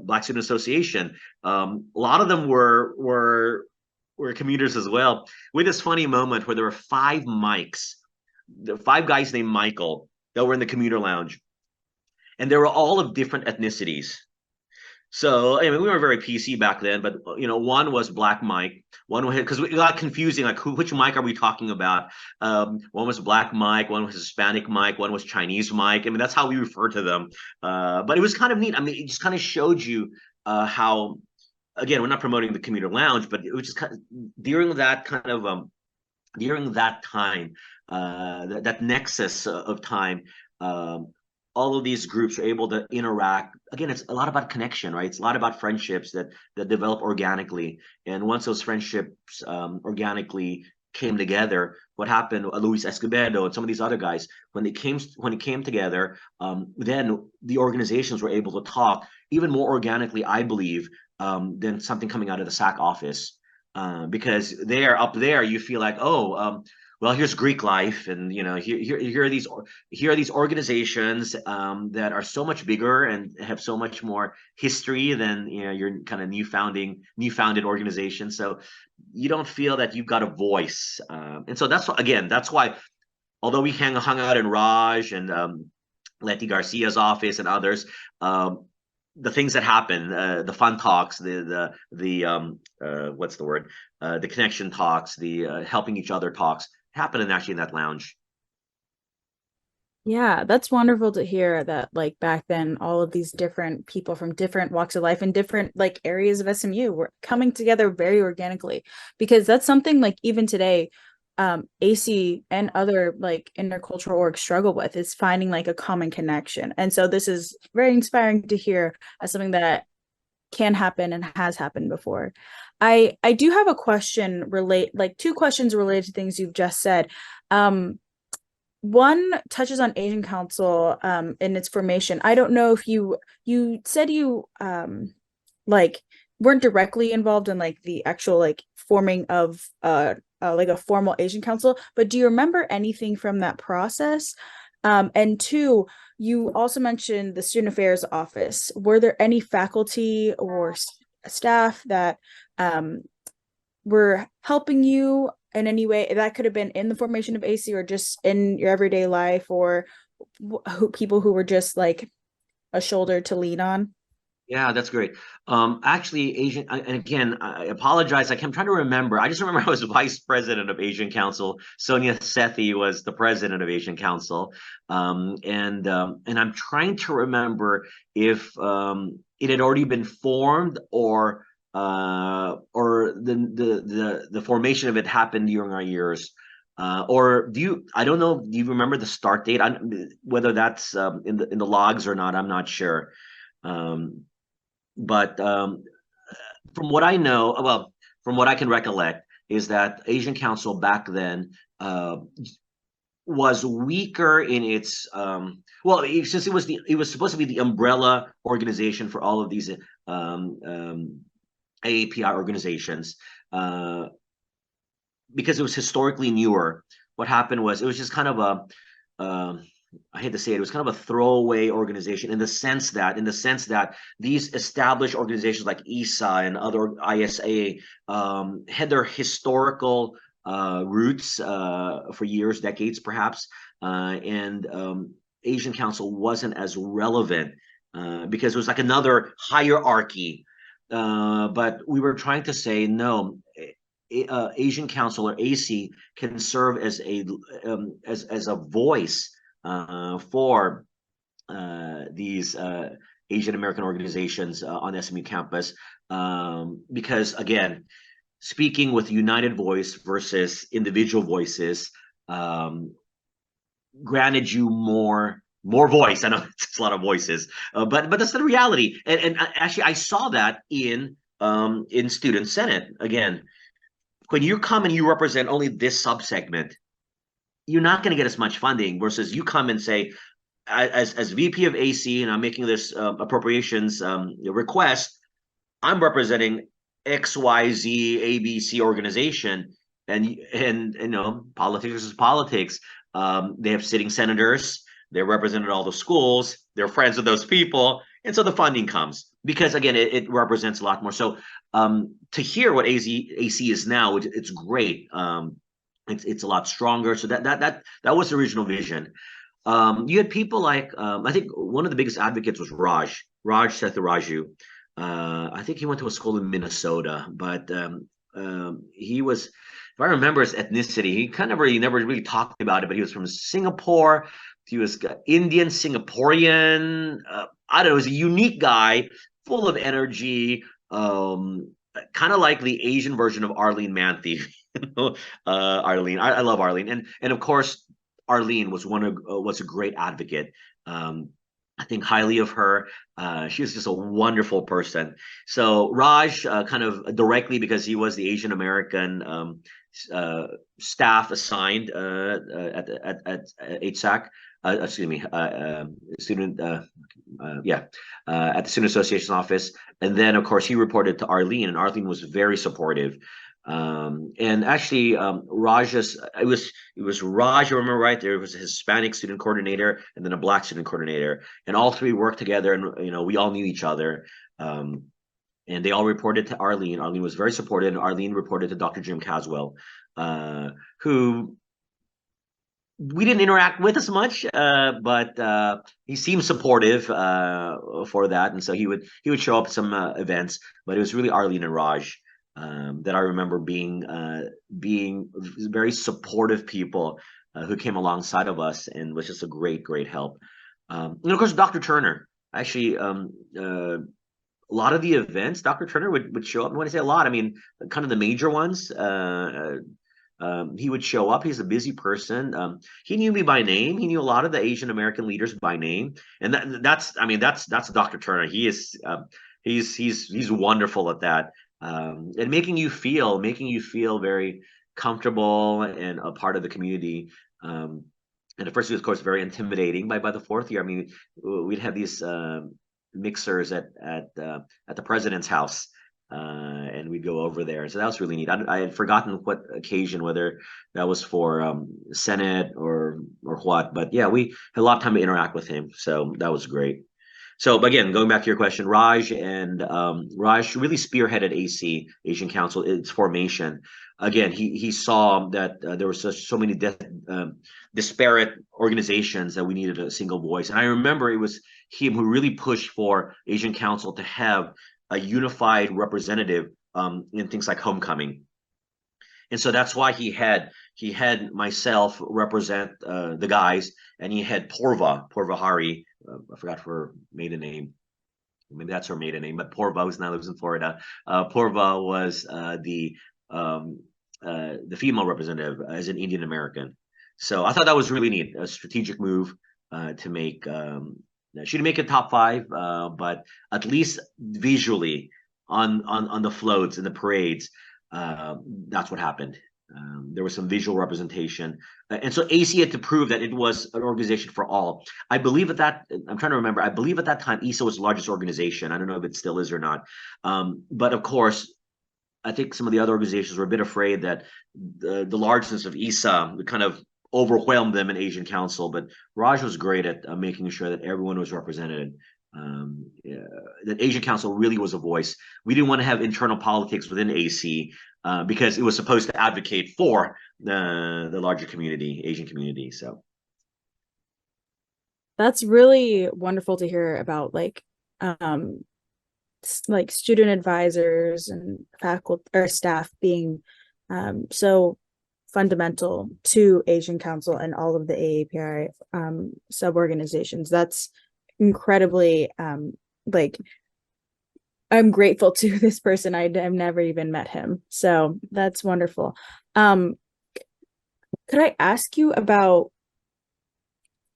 Black Student Association, a lot of them were commuters as well. We had this funny moment where there were 5 guys named Michael that were in the commuter lounge, and they were all of different ethnicities. So I mean, we were very PC back then, but one was Black Mike, one was, because it got confusing, like which Mike are we talking about? One was Black Mike, one was Hispanic Mike, one was Chinese Mike. I mean, that's how we refer to them. But it was kind of neat. I mean, it just kind of showed you how, again, we're not promoting the commuter lounge, but it was just kind of, during that time, that nexus of time. All of these groups are able to interact. Again, it's a lot about connection, right? It's a lot about friendships that develop organically. And once those friendships organically came together, what happened? Luis Escobedo and some of these other guys, when it came together, then the organizations were able to talk even more organically, I believe, than something coming out of the SAC office. Because up there, you feel like, well, here's Greek life, and here are these organizations that are so much bigger and have so much more history than your kind of newfounded organization. So you don't feel that you've got a voice, and so that's why although we hung out in Raj and Letty Garcia's office and others, the things that happen, the fun talks, the what's the word, the connection talks, the helping each other talks, happen actually in that lounge. Yeah, that's wonderful to hear that like back then all of these different people from different walks of life and different like areas of SMU were coming together very organically, because that's something like even today AC and other like intercultural orgs struggle with, is finding like a common connection. And so this is very inspiring to hear as something that can happen and has happened before. I do have a question relate like two questions related to things you've just said. One touches on Asian Council in its formation. I don't know if you said you like weren't directly involved in like the actual like forming of like a formal Asian Council, but do you remember anything from that process? And two, you also mentioned the Student Affairs Office. Were there any faculty or staff that um were helping you in any way? That could have been in the formation of AC or just in your everyday life, or people who were just like a shoulder to lean on. Yeah, that's great. Actually, and again, I apologize. I'm trying to remember. I just remember I was vice president of Asian Council. Sonia Sethi was the president of Asian Council, and I'm trying to remember if it had already been formed, or the formation of it happened during our years. Or do you? I don't know. Do you remember the start date? Whether that's in the logs or not, I'm not sure. Um, but from what I know, well, from what I can recollect, is that Asian Council back then was weaker in its since it was supposed to be the umbrella organization for all of these AAPI organizations, because it was historically newer. What happened was it was just kind of a I hate to say it was kind of a throwaway organization in the sense that these established organizations like ESA and other ISA had their historical roots for years, decades, perhaps, and Asian Council wasn't as relevant because it was like another hierarchy. But we were trying to say no. Asian Council or AC can serve as a voice for these Asian American organizations on SMU campus, because again, speaking with united voice versus individual voices, um, granted you more voice. I know it's a lot of voices, but that's the reality. And actually, I saw that in Student Senate again. When you come and you represent only this subsegment, you're not going to get as much funding versus you come and say, as VP of AC, and I'm making this appropriations request, I'm representing XYZ ABC organization, and politics is politics. They have sitting senators. They represented all the schools. They're friends with those people, and so the funding comes because again, it represents a lot more. So to hear what AC is now, it's great. It's a lot stronger. So that was the original vision. You had people like I think one of the biggest advocates was Raj Setharaju. I think he went to a school in Minnesota, but he was, if I remember his ethnicity, he never really talked about it, but he was from Singapore. He was Indian Singaporean. I don't know. He was a unique guy, full of energy. Kind of like the Asian version of Arlene Manthe. Arlene, I love Arlene, and of course Arlene was a great advocate. I think highly of her. She was just a wonderful person. So Raj, kind of directly because he was the Asian American staff assigned at HSAC. Excuse me, student, at the Student Association office, and then of course he reported to Arlene, and Arlene was very supportive. And actually, Raj's it was Raj, I remember right. There was a Hispanic student coordinator and then a Black student coordinator, and all three worked together, and we all knew each other. Um, and they all reported to Arlene. Arlene was very supportive, and Arlene reported to Dr. Jim Caswell, who we didn't interact with as much, but he seemed supportive for that, and so he would show up at some events. But it was really Arlene and Raj that I remember being very supportive people who came alongside of us and was just a great help. And of course, Dr. Turner. Actually, a lot of the events, Dr. Turner would show up. And when I say a lot, I mean kind of the major ones. He would show up. He's a busy person. He knew me by name. He knew a lot of the Asian American leaders by name, and that's Dr. Turner. He's wonderful at that, and making you feel very comfortable and a part of the community. And at first, it was, of course, very intimidating. By the fourth year, I mean, we'd have these mixers at the president's house, and we'd go over there. So that was really neat. I had forgotten what occasion, whether that was for Senate or what, but yeah, we had a lot of time to interact with him, so that was great. So again, going back to your question, Raj really spearheaded Asian Council, its formation. Again, he saw that there were so many disparate organizations that we needed a single voice. And I remember it was him who really pushed for Asian Council to have a unified representative in things like homecoming. And so that's why he had myself represent the guys, and he had Porva Hari. I forgot her maiden name. Maybe that's her maiden name, but Porva, who now lives in Florida. Porva was the female representative as an Indian American. So I thought that was really neat, a strategic move to make. She didn't make a top five, but at least visually on the floats and the parades, that's what happened. There was some visual representation, and so AC had to prove that it was an organization for all. I believe I'm trying to remember. I believe at that time ESA was the largest organization. I don't know if it still is or not, but of course, I think some of the other organizations were a bit afraid that the largeness of ESA would kind of overwhelm them in Asian Council. But Raj was great at making sure that everyone was represented. That Asian Council really was a voice. We didn't want to have internal politics within AC because it was supposed to advocate for the larger community, Asian community. So That's really wonderful to hear about, like student advisors and faculty or staff being so fundamental to Asian Council and all of the AAPI sub-organizations. That's incredibly like I'm grateful to this person. I've never even met him, so that's wonderful. Could I ask you about,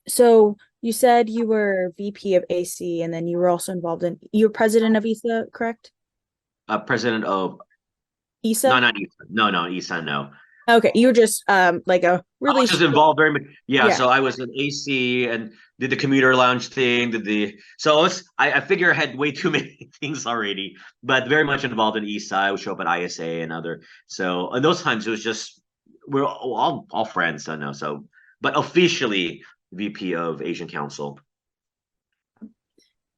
so you said you were VP of AC and then you were also involved in, you were president of ESA, correct? president of ESA? not ESA, no ESA, no. Okay, you were just like a I really was just involved very much. Yeah, yeah. so I was an AC and did the commuter lounge thing, I figure I had way too many things already, but very much involved in ESA. I would show up at ISA and other. So in those times it was just we're all friends, I know. So but officially VP of Asian Council.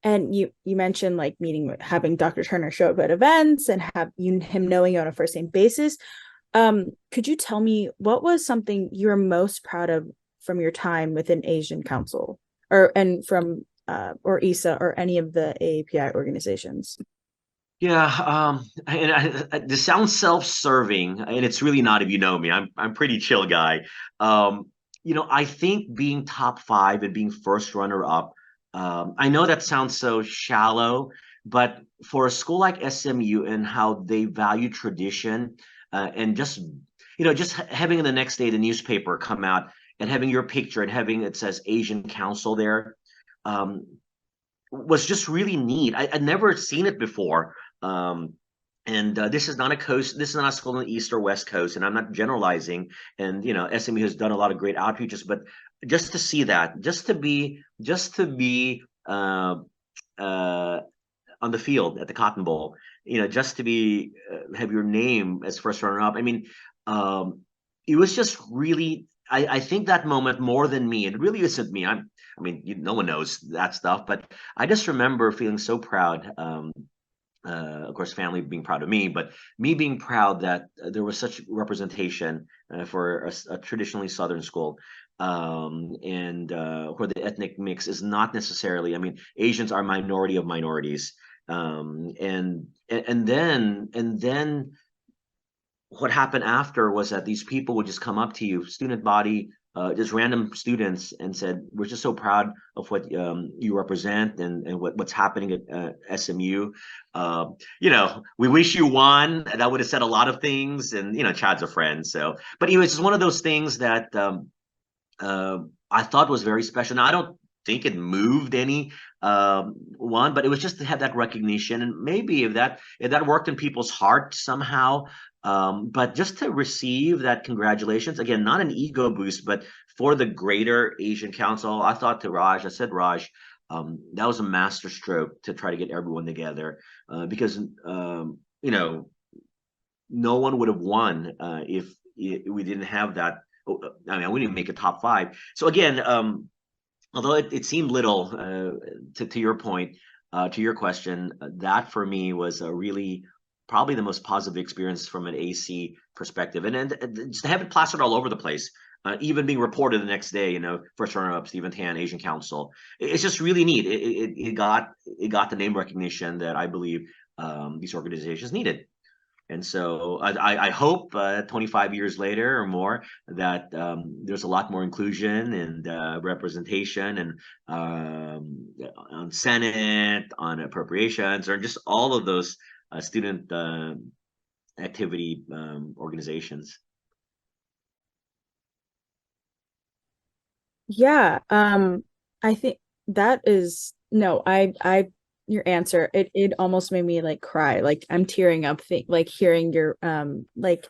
And you mentioned like having Dr. Turner show up at events and him knowing you on a first name basis. Could you tell me what was something you're most proud of from your time within Asian Council or ESA or any of the AAPI organizations? Yeah, this sounds self-serving, and it's really not if you know me. I'm pretty chill guy. I think being top five and being first runner-up, I know that sounds so shallow, but for a school like SMU and how they value tradition, and just having the next day the newspaper come out and having your picture and having it says Asian Council there, was just really neat. I'd never seen it before. And this is not a school on the East or West Coast, and I'm not generalizing. And SMU has done a lot of great outreaches, but just to see that, just to be on the field at the Cotton Bowl, just to be have your name as first runner up. I mean, it was just really. I think that moment more than me. It really isn't me. No one knows that stuff, but I just remember feeling so proud. Of course, family being proud of me, but me being proud that there was such representation for a traditionally Southern school, and where the ethnic mix is not necessarily. I mean, Asians are a minority of minorities, and then what happened after was that these people would just come up to you, student body, just random students, and said, "We're just so proud of what you represent and what's happening at SMU. We wish you won." And I would have said a lot of things, and Chad's a friend, so. But it was just one of those things that I thought was very special. Now, I don't think it moved any one, but it was just to have that recognition, and maybe if that worked in people's heart somehow. But just to receive that congratulations, again, not an ego boost, but for the greater Asian Council. I said, Raj, that was a master stroke to try to get everyone together, because no one would have won if we didn't have that. I mean, we didn't make a top five. So again, although it seemed little, to your point, to your question, that for me was a really probably the most positive experience from an AC perspective, and just to have it plastered all over the place, even being reported the next day. First runner-up Stephen Tan, Asian Council. It's just really neat. It got the name recognition that I believe these organizations needed. And so I hope 25 years later or more that there's a lot more inclusion and representation, and on Senate, on appropriations, or just all of those student activity organizations. Yeah, I think that is no, I your answer, it almost made me like cry. Like I'm tearing up like hearing your like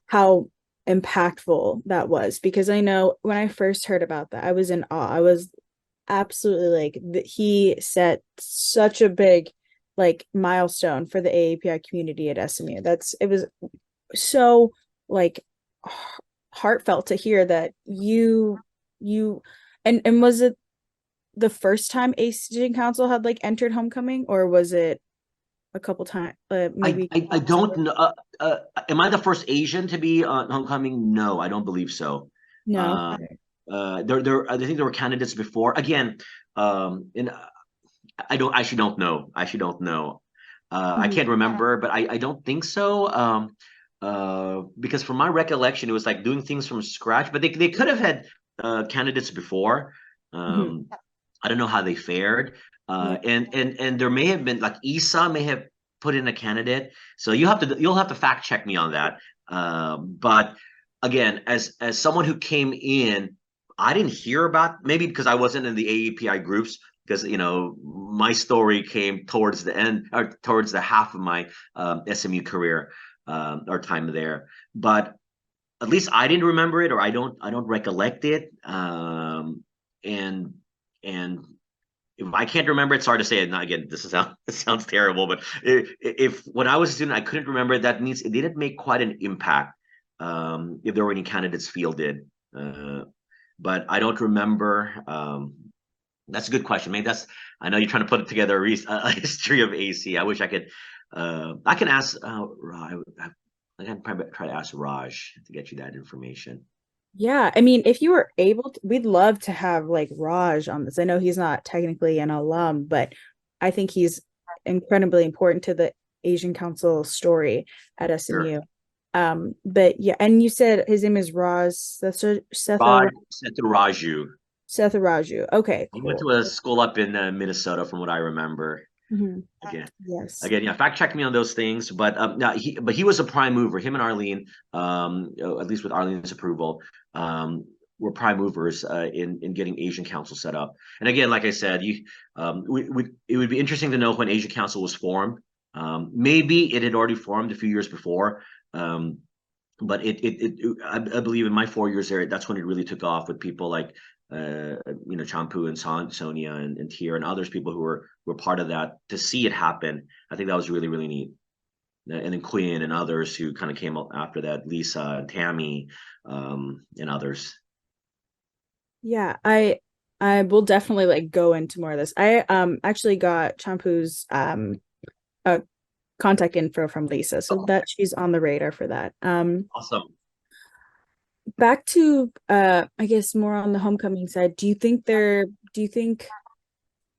how impactful that was, because I know when I first heard about that, I was in awe. I was absolutely like he set such a big like milestone for the AAPI community at SMU. It was so like heartfelt to hear that you and was it the first time Asian Council had like entered homecoming, or was it a couple times? I, Maybe. I, I don't know. Am I the first Asian to be on homecoming? No, I don't believe so. No. Uh, I think there were candidates before. Again, and I actually don't know. I actually don't know. I Mhm. can't remember, but I don't think so. Because from my recollection, it was like doing things from scratch. But they could have had candidates before. Mhm. Um, I don't know how they fared. Yeah. And there may have been, like, ESA may have put in a candidate. So you'll have to fact check me on that. But again, as someone who came in, I didn't hear about, maybe because I wasn't in the AEPI groups, because my story came towards the end, or towards the half of my SMU career, or time there. But at least I didn't remember it, or I don't recollect it. And if I can't remember it, sorry to say it. Now, again, this sounds terrible, but if when I was a student I couldn't remember it, that means it didn't make quite an impact, if there were any candidates fielded. But I don't remember. That's a good question. Maybe I know you're trying to put together a history of AC. I wish I could. I can ask. I can probably try to ask Raj to get you that information. Yeah, I mean, if you were able to, we'd love to have like Raj on this. I know he's not technically an alum, but I think he's incredibly important to the Asian Council story at Sure. SMU. But yeah, and you said his name is Raj Raj Setaraju. Setharaju. Okay, He went cool. to a school up in Minnesota, from what I remember. Mhm. Again, Yes. again, yeah. Fact check me on those things, but no, he was a prime mover. Him and Arlene, at least with Arlene's approval, were prime movers in getting Asian Council set up. And again, like I said, it would be interesting to know when Asian Council was formed. Maybe it had already formed a few years before. But I believe in my 4 years there, that's when it really took off, with people like Champu and Sonia and Tier and others, people who were part of that, to see it happen. I think that was really, really neat. and then Quinn and others who kind of came up after that, Lisa and Tammy, and others. Yeah, I will definitely like go into more of this. I actually got Champu's uh contact info from Lisa, so Oh, that she's on the radar for that. awesome. Back to I guess more on the homecoming side, do you think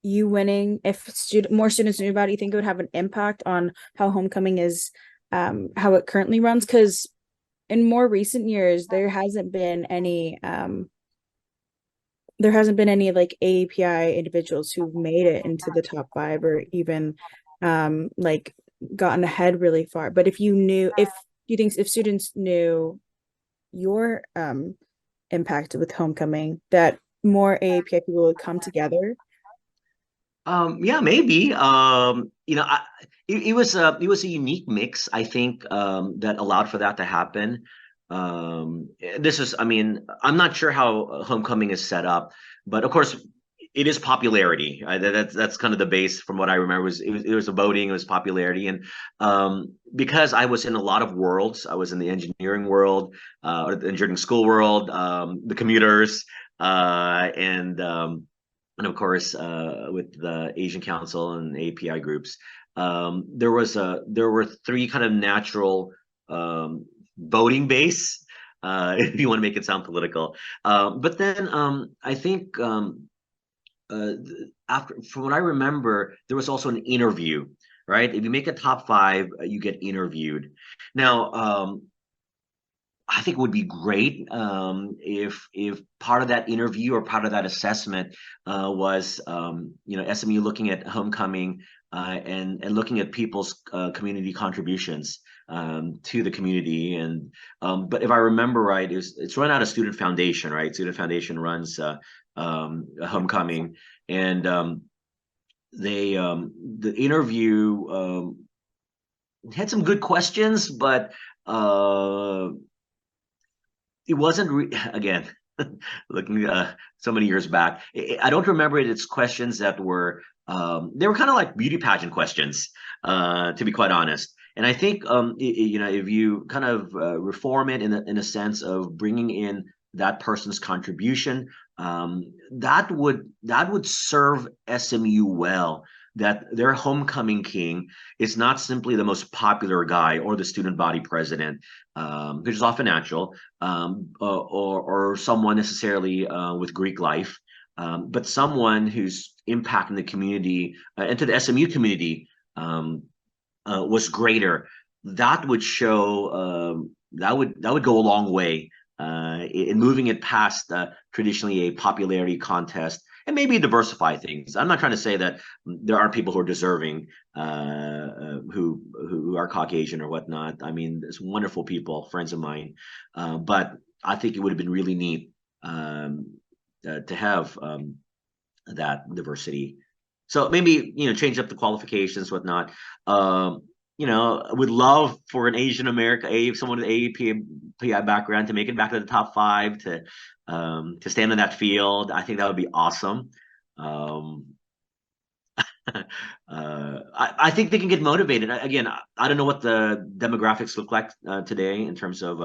you winning, if more students knew about it, you think it would have an impact on how homecoming is, how it currently runs? Because in more recent years, there hasn't been any like API individuals who've made it into the top five or even like gotten ahead really far. But if you think if students knew your impact with homecoming, that more API people would come together. Yeah, maybe. It was a unique mix, I think, that allowed for that to happen. This is, I mean, I'm not sure how homecoming is set up, but of course, it is popularity. That's kind of the base from what I remember. It was a voting, it was popularity, and because I was in a lot of worlds, I was in the engineering world, or the engineering school world, the commuters, and of course with the Asian Council and API groups, there were three kind of natural voting base, if you want to make it sound political. But then I think uh, after, from what I remember, there was also an interview. Right, if you make a top five, you get interviewed. Now, I think it would be great if part of that interview or part of that assessment was SMU looking at homecoming and looking at people's community contributions to the community. And but if I remember right, it's run out of Student Foundation, right? Student Foundation runs Yeah. homecoming, and the interview had some good questions, but uh, it wasn't again looking so many years back. I don't remember it. It's questions that were they were kind of like beauty pageant questions, to be quite honest. And I think if you kind of reform it in a sense of bringing in that person's contribution, that would serve SMU well. That their homecoming king is not simply the most popular guy or the student body president, which is often natural, or someone necessarily with Greek life, but someone who's impacting the community and to the SMU community was greater. That would show that would go a long way in moving it past traditionally a popularity contest and maybe diversify things. I'm not trying to say that there aren't people who are deserving who are Caucasian or whatnot. I mean, there's wonderful people, friends of mine, but I think it would have been really neat to have that diversity. So maybe change up the qualifications, whatnot. Would love for an Asian American, someone with API background to make it back to the top five to stand in that field. I think that would be awesome. Um, I think they can get motivated. Again, I don't know what the demographics look like today in terms of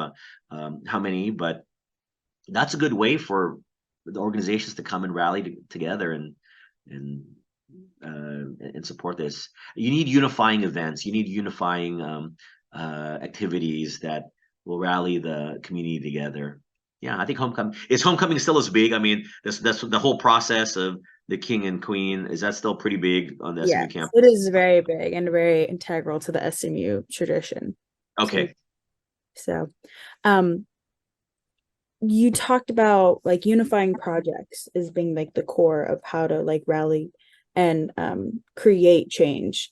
how many, but that's a good way for the organizations to come and rally together and and support this. You need unifying events. You need unifying activities that will rally the community together. Yeah, I think homecoming still as big. I mean, that's the whole process of the king and queen. Is that still pretty big on the SMU Yes, campus? it is very big and very integral to the SMU tradition. So, Okay. so, um, you talked about like unifying projects as being like the core of how to like rally and create change.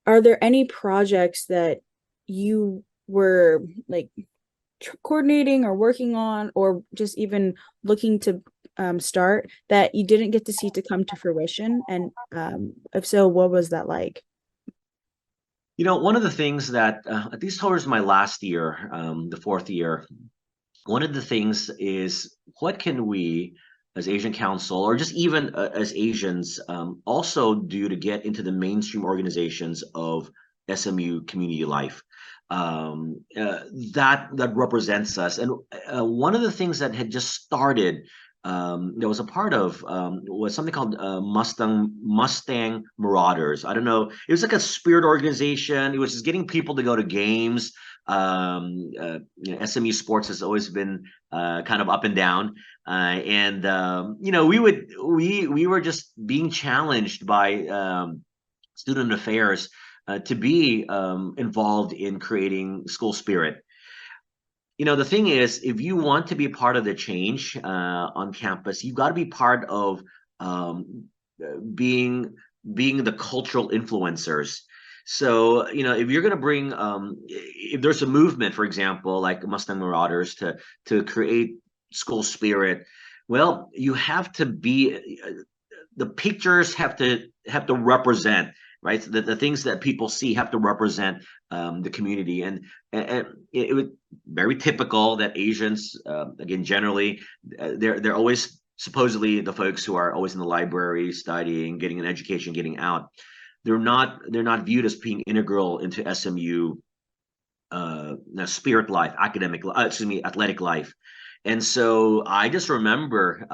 Are there any projects that you were like coordinating or working on, or just even looking to start that you didn't get to see to come to fruition? And if so, what was that like? One of the things that, at least towards my last year, the fourth year, one of the things is what can we as Asian Council or just even as Asians also do to get into the mainstream organizations of SMU community life. That represents us. And one of the things that had just started, that was a part of, was something called Mustang Marauders. I don't know. It was like a spirit organization. It was just getting people to go to games. SMU sports has always been kind of up and down. We were just being challenged by student affairs to be involved in creating school spirit. The thing is, if you want to be part of the change on campus, you've got to be part of being the cultural influencers. So, if you're going to bring, if there's a movement, for example, like Mustang Marauders to create school spirit, well, you have to be, the pictures have to represent, right? So the things that people see have to represent the community, and it was very typical that Asians, again, generally, they're always supposedly the folks who are always in the library studying, getting an education, getting out. They're not viewed as being integral into SMU spirit life, athletic life. And so I just remember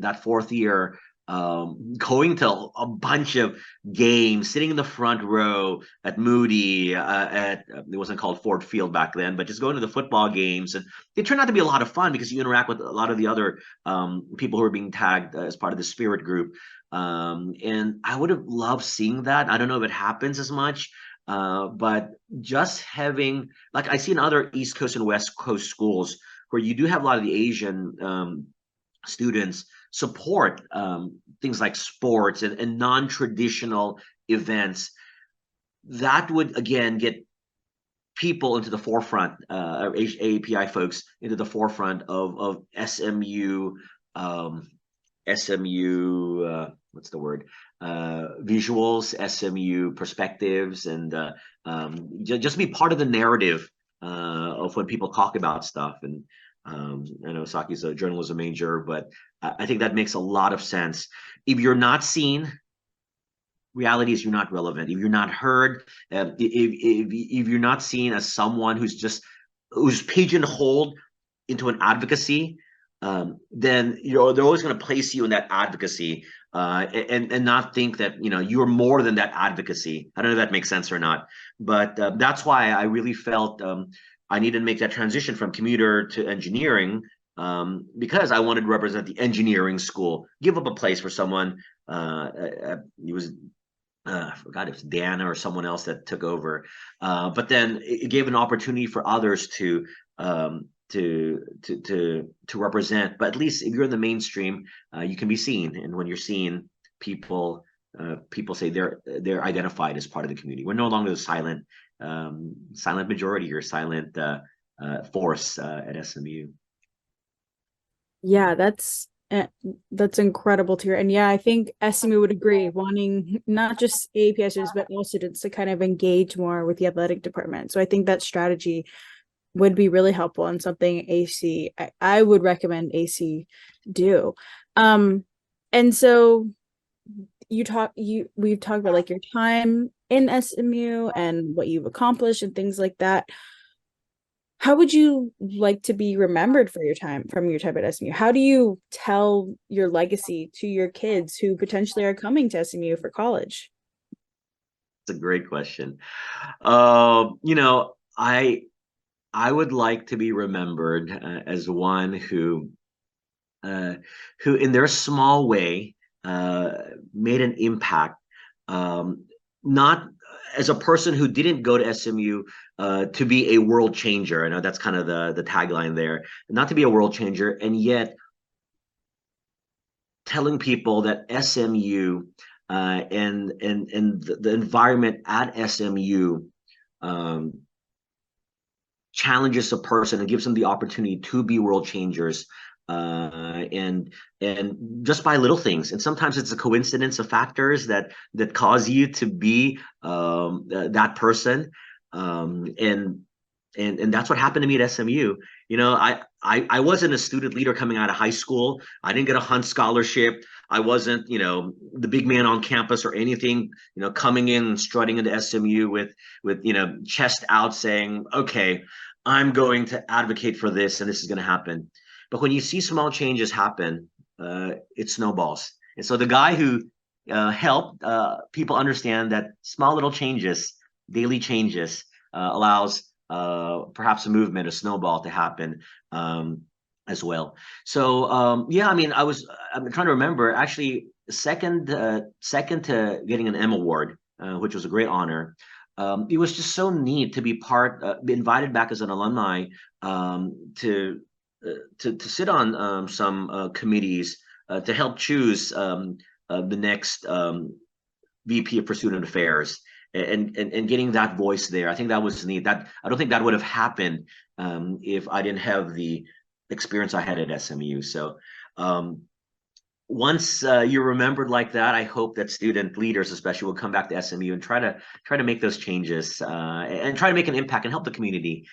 that fourth year, going to a bunch of games, sitting in the front row at Moody, at it wasn't called Ford Field back then, but just going to the football games, and it turned out to be a lot of fun because you interact with a lot of the other people who are being tagged as part of the Spirit group. And I would have loved seeing that. I don't know if it happens as much. But just having, like, I see in other East Coast and West Coast schools where you do have a lot of the Asian students support things like sports and non-traditional events, that would again get people into the forefront, AAPI folks into the forefront of SMU, what's the word, visuals, SMU perspectives, and just be part of the narrative of when people talk about stuff. And I know Saki's a journalism major, but I think that makes a lot of sense. If you're not seen, reality is you're not relevant. If you're not heard, if you're not seen as someone who's pigeonholed into an advocacy, then they're always going to place you in that advocacy, and not think that you're more than that advocacy. I don't know if that makes sense or not, but that's why I really felt I needed to make that transition from commuter to engineering, because I wanted to represent the engineering school, give up a place for someone. It was I forgot if it's Dana or someone else that took over, but then it gave an opportunity for others to represent. But at least if you're in the mainstream, you can be seen, and when you're seen, people say they're identified as part of the community. We're no longer the silent majority or silent force at SMU. Yeah, that's incredible to hear. And yeah, I think SMU would agree, wanting not just AAPI students, but all students to kind of engage more with the athletic department. So I think that strategy would be really helpful and something I would recommend AC do. And so we've talked about like your time in SMU and what you've accomplished and things like that. How would you like to be remembered for your time at SMU? How do you tell your legacy to your kids who potentially are coming to SMU for college? It's a great question. I would like to be remembered as one who in their small way made an impact, not as a person who didn't go to SMU to be a world changer. I know that's kind of the tagline there, not to be a world changer, and yet telling people that SMU and the environment at SMU challenges a person and gives them the opportunity to be world changers, and just by little things. And sometimes it's a coincidence of factors that cause you to be that person, and that's what happened to me at SMU. I wasn't a student leader coming out of high school. I didn't get a Hunt scholarship. I wasn't, the big man on campus or anything, coming in and strutting into SMU with chest out saying, okay, I'm going to advocate for this and this is going to happen. But when you see small changes happen, it snowballs. And so the guy who helped people understand that small little changes, daily changes, allows perhaps a movement, a snowball to happen as well. So yeah, I mean, I'm trying to remember actually second to getting an M award, which was a great honor. It was just so neat to be be invited back as an alumni to sit on some committees to help choose the next VP for Student Affairs and getting that voice there. I think that was neat. That I don't think that would have happened if I didn't have the experience I had at SMU. So um, once you're remembered like that, I hope that student leaders, especially, will come back to SMU and try to make those changes and try to make an impact and help the community.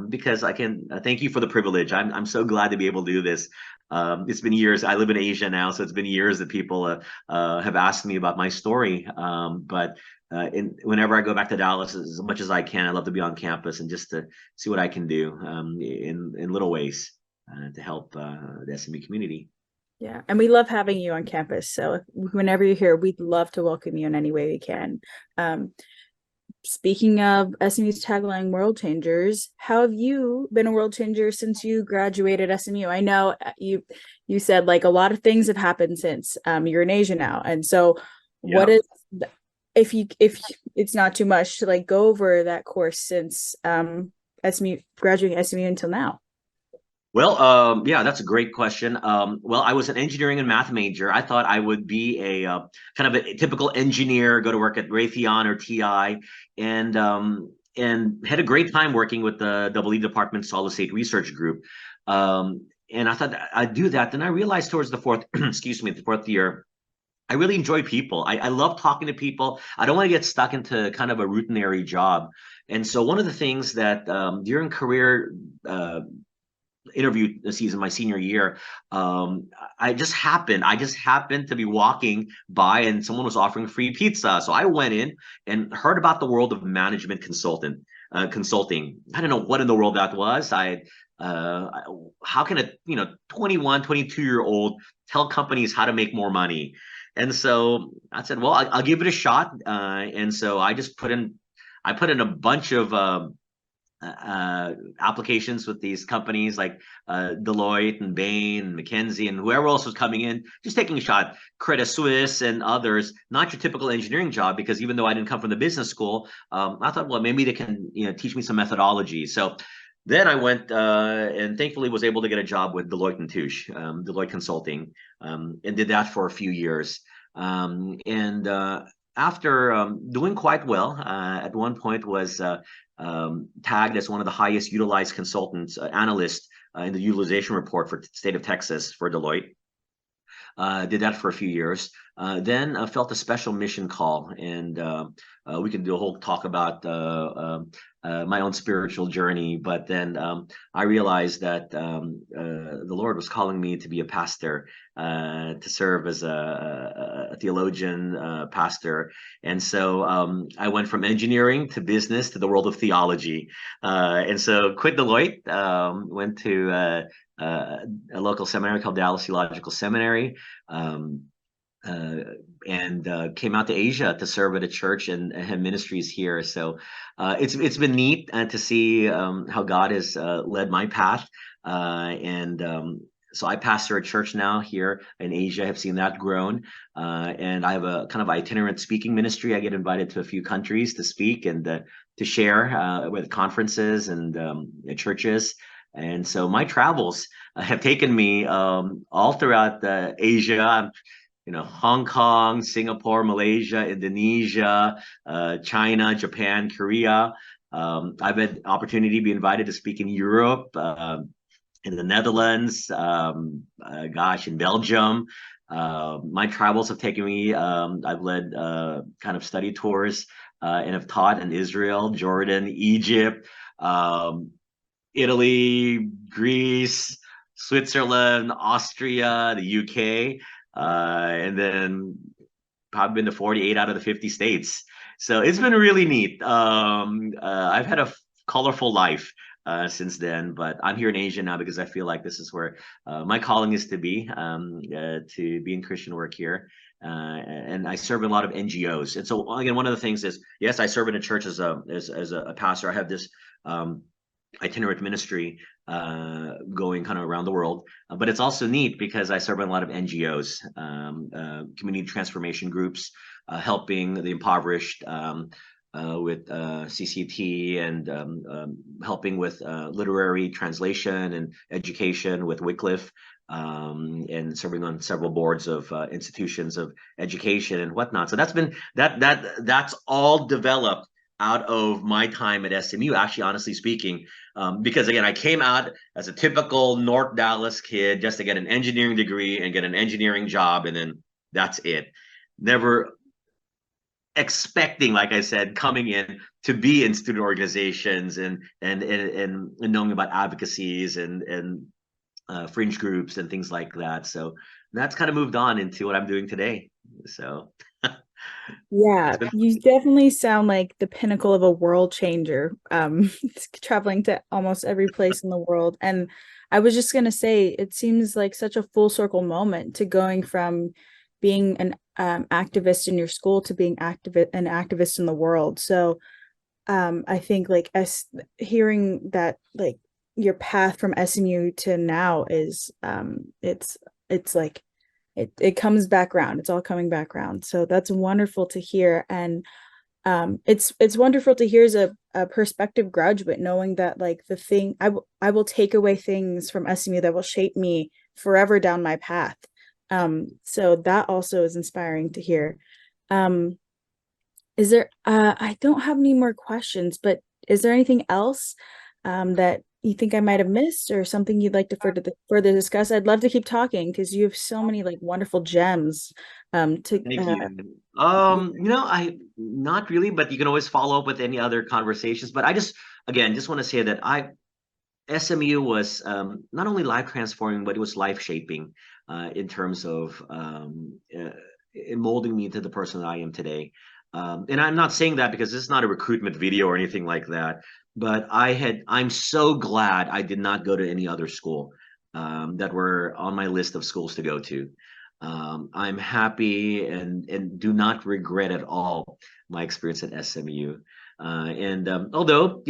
Because I can thank you for the privilege. I'm so glad to be able to do this. It's been years. I live in Asia now, so it's been years that people have asked me about my story. But whenever I go back to Dallas, as much as I can, I love to be on campus and just to see what I can do in little ways to help the SMU community. Yeah, and we love having you on campus. So whenever you're here, we'd love to welcome you in any way we can. Um, Speaking of SMU's tagline, World Changers, how have you been a world changer since you graduated SMU? I know you said like a lot of things have happened since you're in Asia now. And so what Yeah. is if it's not too much to like go over that course since SMU graduating SMU until now? Well, yeah, that's a great question. Well, I was an engineering and math major. I thought I would be a kind of a typical engineer, go to work at Raytheon or TI, and had a great time working with the EE Department Solid State Research Group. And I thought I'd do that. Then I realized towards the fourth, excuse me, the fourth year, I really enjoy people. I love talking to people. I don't want to get stuck into kind of a routinary job. And so one of the things that during career interview season my senior year, I just happened to be walking by and someone was offering free pizza, so I went in and heard about the world of management consulting. I don't know what in the world that was. uh, how can a 21, 22-year old tell companies how to make more money? And so I said, well, I'll give it a shot. And so I put in a bunch of applications with these companies like Deloitte and Bain and McKinsey and whoever else was coming in, just taking a shot. Credit Suisse and others, not your typical engineering job, because even though I didn't come from the business school, I thought, well, maybe they can teach me some methodology. So then I went and thankfully was able to get a job with Deloitte and Touche, Deloitte Consulting, and did that for a few years. And after doing quite well, at one point was tagged as one of the highest utilized consultants, analysts in the utilization report for the state of Texas for Deloitte. Did that for a few years. Then felt a special mission call, and we can do a whole talk about my own spiritual journey. But then I realized that the Lord was calling me to be a pastor, to serve as a theologian, pastor. And so I went from engineering to business to the world of theology. And so quit Deloitte, went to a local seminary called Dallas Theological Seminary, um, uh, and came out to Asia to serve at a church and have ministries here. So it's been neat to see how God has led my path, and so I pastor a church now here in Asia. Have seen that grown, and I have a kind of itinerant speaking ministry. I get invited to a few countries to speak and to share with conferences and at churches. And so my travels have taken me all throughout Asia, Hong Kong, Singapore, Malaysia, Indonesia, China, Japan, Korea. I've had opportunity to be invited to speak in Europe, in the Netherlands, in Belgium. My travels have taken me, I've led kind of study tours and have taught in Israel, Jordan, Egypt, Italy, Greece, Switzerland, Austria, the UK. and then probably been to 48 out of the 50 states. So it's been really neat. I've had a colorful life since then, but I'm here in Asia now because I feel like this is where my calling is to be in Christian work here. And I serve in a lot of NGOs. And so again, one of the things is, yes, I serve in a church as a pastor. I have this itinerant ministry going kind of around the world. But it's also neat because I serve in a lot of NGOs, community transformation groups, helping the impoverished with CCT and helping with literary translation and education with Wycliffe. And serving on several boards of institutions of education and whatnot. So that's all developed out of my time at SMU, actually, honestly speaking, because again, I came out as a typical North Dallas kid just to get an engineering degree and get an engineering job, and then that's it. Never expecting, like I said, coming in to be in student organizations and knowing about advocacies and fringe groups and things like that. So that's kind of moved on into what I'm doing today. So Yeah, it's been you definitely sound like the pinnacle of a world changer, traveling to almost every place in the world. And I was just gonna say, it seems like such a full circle moment to going from being an activist in your school to being an activist in the world. So I think like as hearing that like your path from SMU to now is it's like it comes back around. It's all coming back around. So that's wonderful to hear. And it's wonderful to hear as a prospective graduate, knowing that like the thing I will take away things from SMU that will shape me forever down my path. So that also is inspiring to hear. Um, is there I don't have any more questions, but is there anything else that you think I might have missed or something you'd like to further discuss? I'd love to keep talking because you have so many like wonderful gems to Thank you. I not really, but you can always follow up with any other conversations. But I just want to say that I SMU was not only life transforming, but it was life shaping in terms of in molding me into the person that I am today. And I'm not saying that because this is not a recruitment video or anything like that. But I'm so glad I did not go to any other school that were on my list of schools to go to. I'm happy and do not regret at all my experience at SMU. And although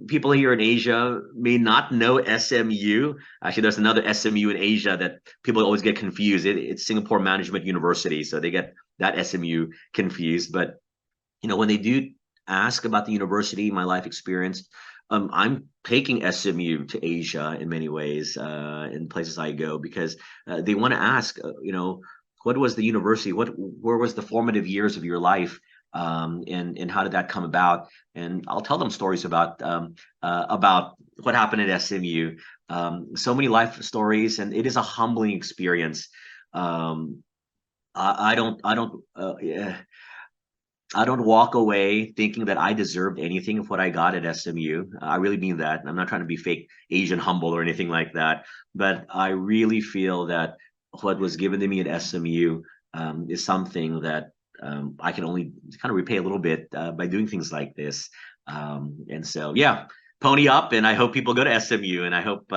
people here in Asia may not know SMU, actually there's another SMU in Asia that people always get confused. It's Singapore Management University, so they get that SMU confused. But when they do ask about the university, my life experience, I'm taking SMU to Asia in many ways, in places I go, because they want to ask, what was the university? Where was the formative years of your life? And how did that come about? And I'll tell them stories about what happened at SMU. So many life stories, and it is a humbling experience. I don't yeah, I don't walk away thinking that I deserved anything of what I got at SMU. I really mean that. I'm not trying to be fake Asian humble or anything like that, but I really feel that what was given to me at SMU is something that I can only kind of repay a little bit by doing things like this. And so, yeah, pony up, and I hope people go to SMU, and I hope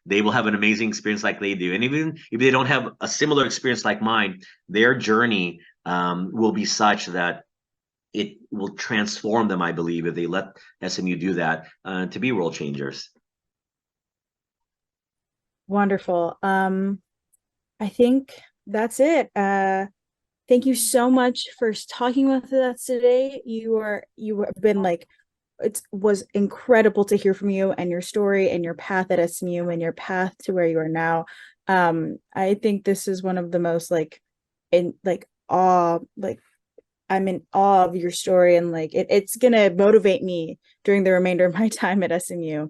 they will have an amazing experience like they do. And even if they don't have a similar experience like mine, their journey will be such that it will transform them, I believe, if they let SMU do that to be world changers. Wonderful. I think that's it. Thank you so much for talking with us today. You have been like it was incredible to hear from you and your story and your path at SMU and your path to where you are now. I think this is one of the most like in like awe like I'm in awe of your story and like it's gonna motivate me during the remainder of my time at SMU.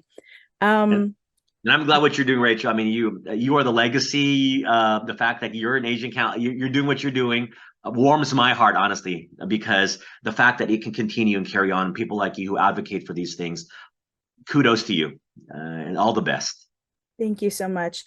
And, Um, and I'm glad what you're doing, Rachel. I mean, you are the legacy. The fact that you're an Asian count, you're doing what you're doing warms my heart, honestly, because the fact that it can continue and carry on, people like you who advocate for these things, kudos to you, and all the best. Thank you so much.